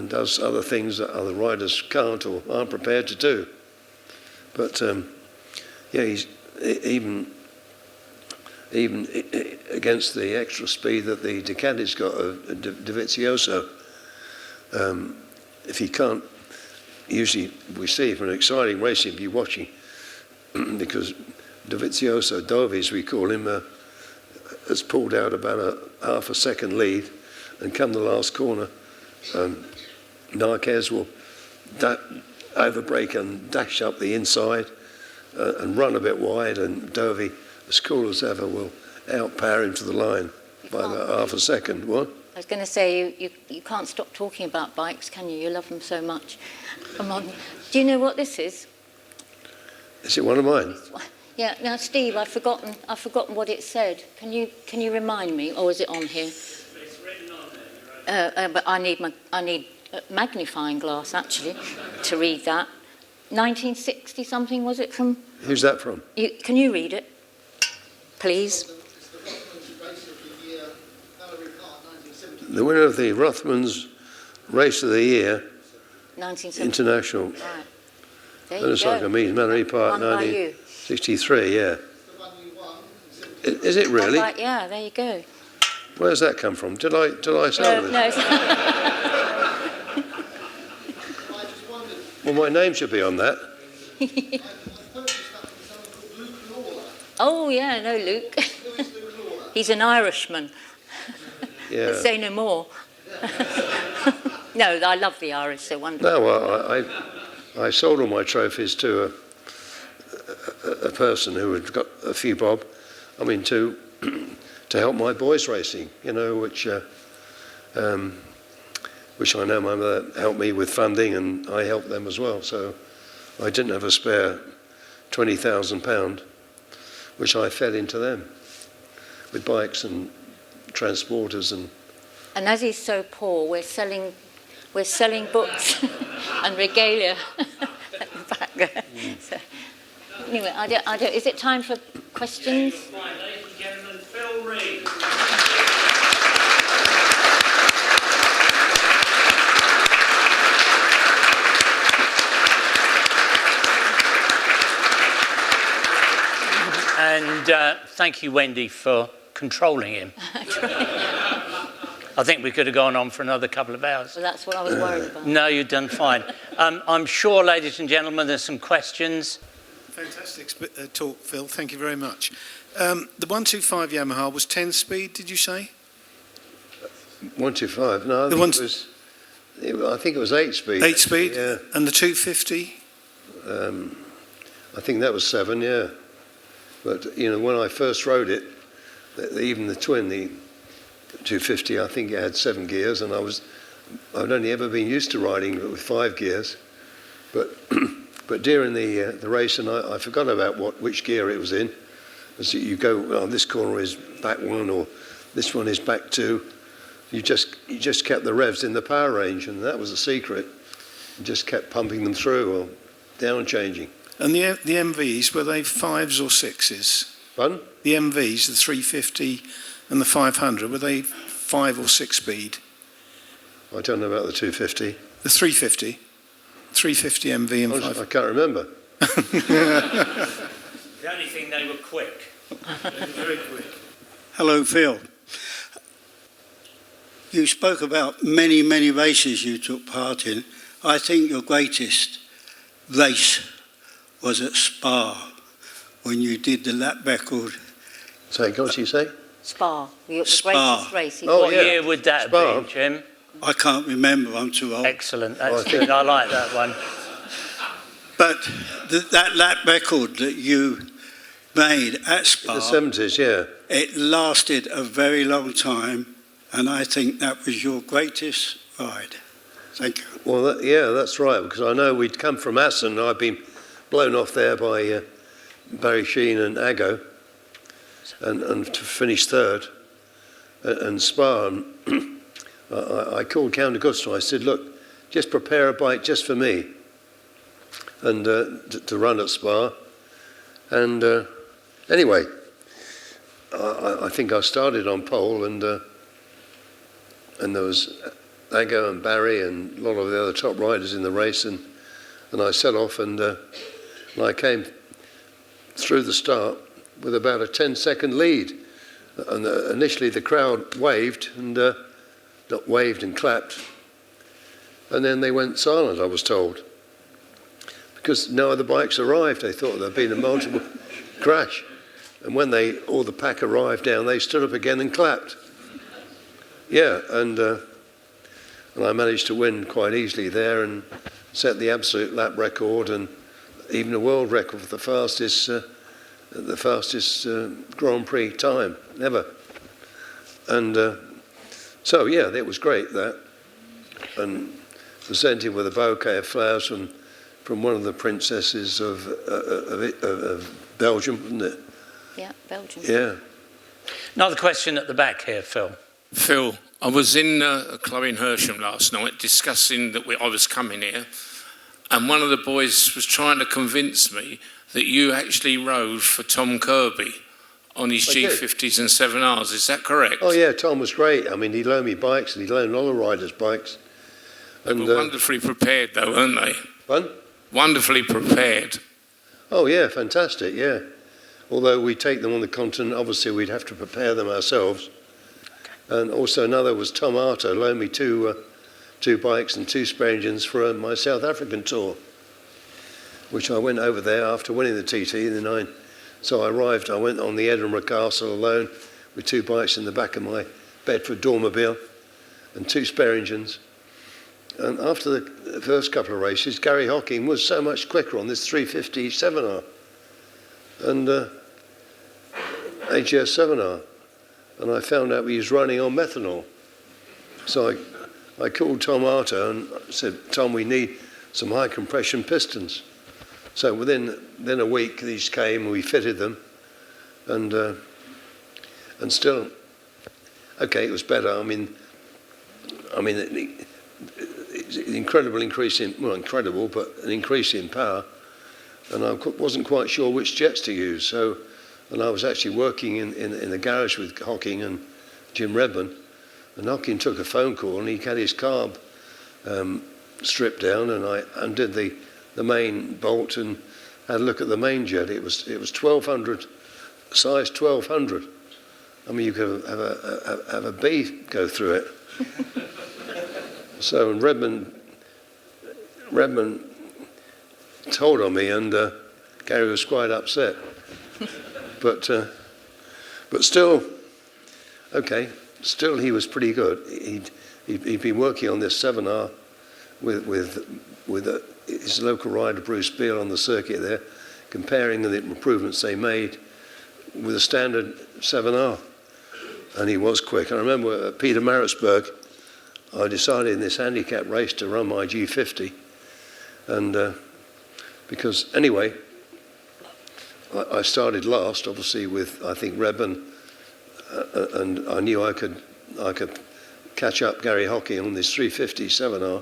does other things that other riders can't or aren't prepared to do. But yeah, he's even against the extra speed that the Ducati's got of Dovizioso. If he can't, usually we see from an exciting racing view watching, because Dovizioso, Dovi as we call him, has pulled out about a half a second lead and come the last corner. Marquez will overbrake and dash up the inside and run a bit wide, and Dovi, as cool as ever, will outpower him to the line by about half a second. What? I was going to say, you can't stop talking about bikes, can you? You love them so much. Come on. Do you know what this is? Is it one of mine? Yeah. Now, Steve, I've forgotten what it said. Can you remind me, or is it on here? It's written on there. But I need a magnifying glass actually to read that. 1960 something was it from? Who's that from? Can you read it, please? The winner of the Rothmans Race of the Year 1970. International. Right. There That you looks go. like a Manor Park, Won by you. 1963. Yeah. Is it really? Right, yeah, there you go. Where's that come from? Did I sell it? No. Well, my name should be on that. Oh yeah, no, Luke. He's an Irishman. Yeah. Let's say no more. No, I love the Irish, they're wonderful. No, well, I sold all my trophies to a person who had got a few bob. I mean, to help my boys racing, which I know my mother helped me with funding, and I helped them as well. So I didn't have a spare £20,000, which I fed into them with bikes and transporters and. And as he's so poor, we're selling we're selling books and regalia at the back there. So, anyway, is it time for questions? Right, ladies and gentlemen, Phil Read. And thank you, Wendy, for controlling him. I think we could have gone on for another couple of hours. Well, that's what I was worried about. No, you've done fine. I'm sure, ladies and gentlemen, there's some questions. Fantastic talk, Phil. Thank you very much. The 125 Yamaha was 10 speed, did you say? 125? No, I think it was 8 speed. 8 speed? Yeah. And the 250? I think that was 7, yeah. But, you know, when I first rode it, even the twin, the 250, I think it had 7 gears, and I'd only ever been used to riding it with 5 gears. But during the race, and I forgot about which gear it was in. As you go, oh, this corner is back 1, or this one is back 2. You just kept the revs in the power range, and that was the secret. You just kept pumping them through or down changing. And the MVs, were they 5s or 6s? Pardon? The MVs, the 350 and the 500, were they 5 or 6 speed? I don't know about the 250. The 350? 350 MV and 5. I can't remember. The only thing, they were quick. Very quick. Hello, Phil. You spoke about many, many races you took part in. I think your greatest race was at Spa, when you did the lap record. Sorry, what did you say? Spa, the Spa. greatest race. Oh, What yeah. year would that Spa. have been, Jim? I can't remember, I'm too old. Excellent, that's good. I like that one. But that lap record that you made at Spa, The 70s, yeah. it lasted a very long time, and I think that was your greatest ride. Thank you. Well, yeah, that's right, because I know we'd come from Assen. I'd been blown off there by Barry Sheene and Aggo, and to finish third. And Spa, I called Count Augusto. I said, look, just prepare a bike just for me, and to run at Spa. And anyway, I think I started on pole, and there was Aggo and Barry and a lot of the other top riders in the race, and I set off, and I came through the start with about a 10-second lead. And initially the crowd waved and not waved and clapped, and then they went silent, I was told, because no other bikes arrived. They thought there'd been a multiple crash, and when all the pack arrived down, they stood up again and clapped. Yeah, and I managed to win quite easily there and set the absolute lap record and even a world record for the fastest Grand Prix time ever. And so yeah, it was great, that, and presented with a bouquet of flowers from one of the princesses of Belgium, wasn't it? Yeah, Belgium. Yeah. Another question at the back here, Phil. Phil, I was in a club in Hersham last night discussing that I was coming here, and one of the boys was trying to convince me that you actually rode for Tom Kirby on his G50s and 7Rs. Is that correct? Oh yeah, Tom was great. I mean, he loaned me bikes, and he loaned all the riders bikes. They were wonderfully prepared, though, weren't they? Fun? Wonderfully prepared. Oh yeah, fantastic, yeah. Although we take them on the continent, obviously we'd have to prepare them ourselves. And also another was Tom Arto loaned me two bikes and 2 spare engines for my South African tour, which I went over there after winning the TT in the 9. So I went on the Edinburgh Castle alone with 2 bikes in the back of my Bedford Dormobile and 2 spare engines. And after the first couple of races, Gary Hocking was so much quicker on this 350 7R and AGS 7R. And I found out he was running on methanol. So I called Tom Arto and said, Tom, we need some high compression pistons. So within a week, these came, we fitted them, and still, okay, it was better. I mean, it incredible increase in, well, incredible, but an increase in power. And I wasn't quite sure which jets to use. So, and I was actually working in the garage with Hocking and Jim Redman. And Hocking took a phone call and he had his carb stripped down, and I undid the main bolt and had a look at the main jet. It was 1200, size 1200. I mean, you could have a bee go through it. So Redman told on me, and Gary was quite upset. But still, okay. Still, he was pretty good. He'd been working on this 7R with his local rider Bruce Beale on the circuit there, comparing the improvements they made with a standard 7R. And he was quick. I remember at Peter Marisburg, I decided in this handicap race to run my G50. And because anyway, I started last, obviously, with, I think, Redman, and I knew I could catch up Gary Hocking on this 350 7R.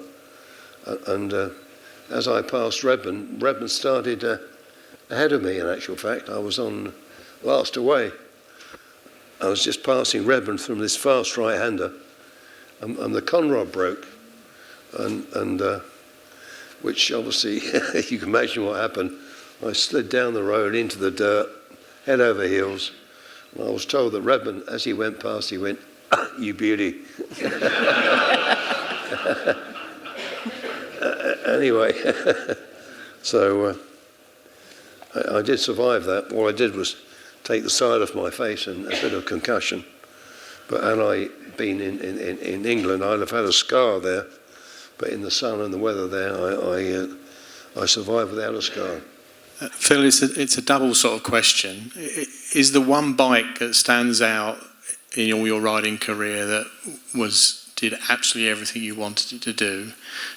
And as I passed Redman started ahead of me, in actual fact. I was on last away. I was just passing Redman from this fast right-hander, and the conrod broke, and which obviously, you can imagine what happened. I slid down the road into the dirt, head over heels, and I was told that Redman, as he went past, he went, "You beauty." Anyway, so I did survive that. All I did was take the side off my face and a bit of concussion. But had I been in England, I'd have had a scar there. But in the sun and the weather there, I survived without a scar. Phil, it's a double sort of question. Is the one bike that stands out in all your riding career that did absolutely everything you wanted it to do,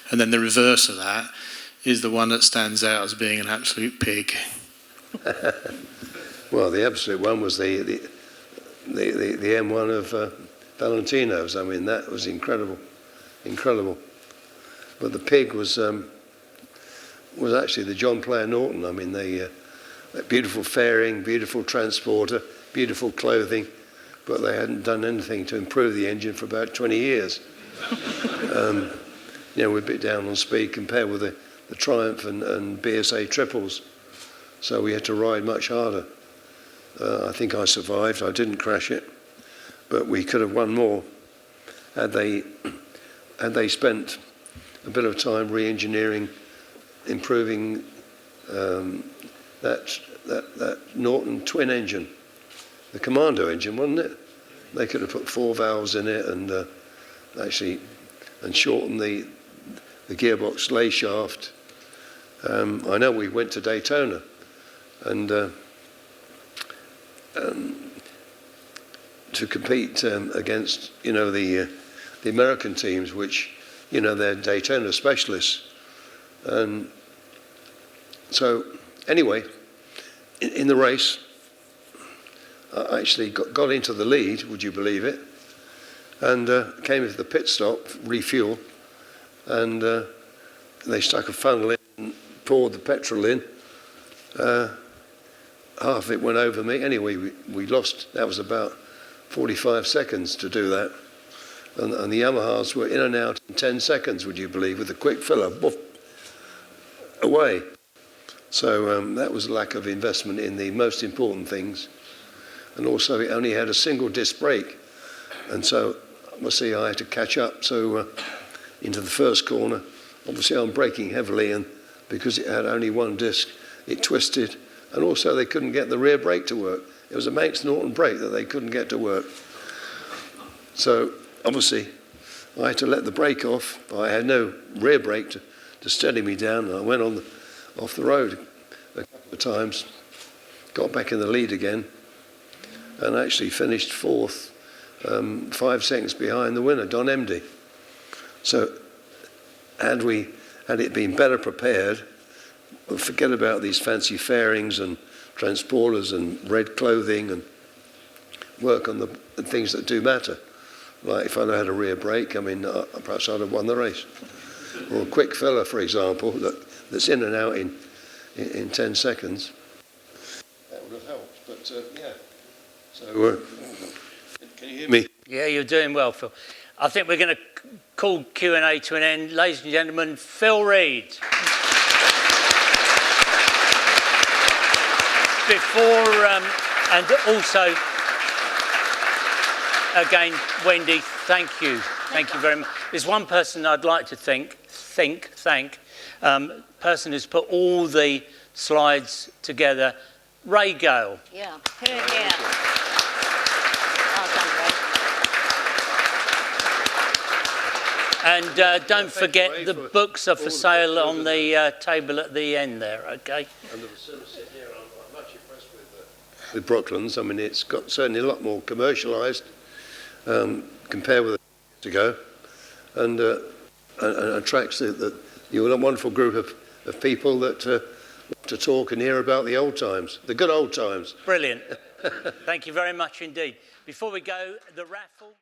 and then the reverse of that is the one that stands out as being an absolute pig? Well, the absolute one was the M1 of Valentino's. I mean, that was incredible. But the pig was actually the John Player Norton. I mean, that beautiful fairing, beautiful transporter, beautiful clothing, but they hadn't done anything to improve the engine for about 20 years. We're a bit down on speed compared with the Triumph and BSA triples. So we had to ride much harder. I think I survived. I didn't crash it, but we could have won more had they spent a bit of time re-engineering, improving that Norton twin engine, the Commando engine, wasn't it? They could have put 4 valves in it and actually shortened the gearbox lay shaft. I know we went to Daytona and to compete against the American teams, which they're Daytona specialists. And so anyway, in the race, I actually got into the lead, would you believe it, and came into the pit stop, refuel, and they stuck a funnel in and poured the petrol in. Half of it went over me. Anyway, we lost. That was about 45 seconds to do that. And the Yamahas were in and out in 10 seconds, would you believe, with a quick filler, woof, away. So that was a lack of investment in the most important things. And also it only had a single disc brake. And so, obviously, I had to catch up. So into the first corner, obviously I'm braking heavily, and because it had only one disc, it twisted. And also they couldn't get the rear brake to work. It was a Manx Norton brake that they couldn't get to work. So obviously I had to let the brake off. I had no rear brake to steady me down. And I went off the road a couple of times, got back in the lead again, and actually finished fourth, 5 seconds behind the winner, Don Emdy. So had it been better prepared, forget about these fancy fairings and transporters and red clothing, and work on the things that do matter. Like if I'd had a rear brake, I mean, perhaps I'd have won the race. or a quick filler, for example, that's in and out in 10 seconds. That would have helped, but yeah. So, can you hear me? Yeah, you're doing well, Phil. I think we're going to call Q&A to an end. Ladies and gentlemen, Phil Read. Before, and also, again, Wendy, thank you. Thank you very much. There's one person I'd like to thank, person who's put all the slides together, Ray Gale. Yeah. Yeah. Well done, Ray. And don't forget, the books are for sale on the table at the end there, okay? And the facility here, I'm much impressed with Brooklands. I mean, it's got certainly a lot more commercialised compared with years ago, and attracts a wonderful group of people that want to talk and hear about the old times, the good old times. Brilliant. Thank you very much indeed. Before we go, the raffle.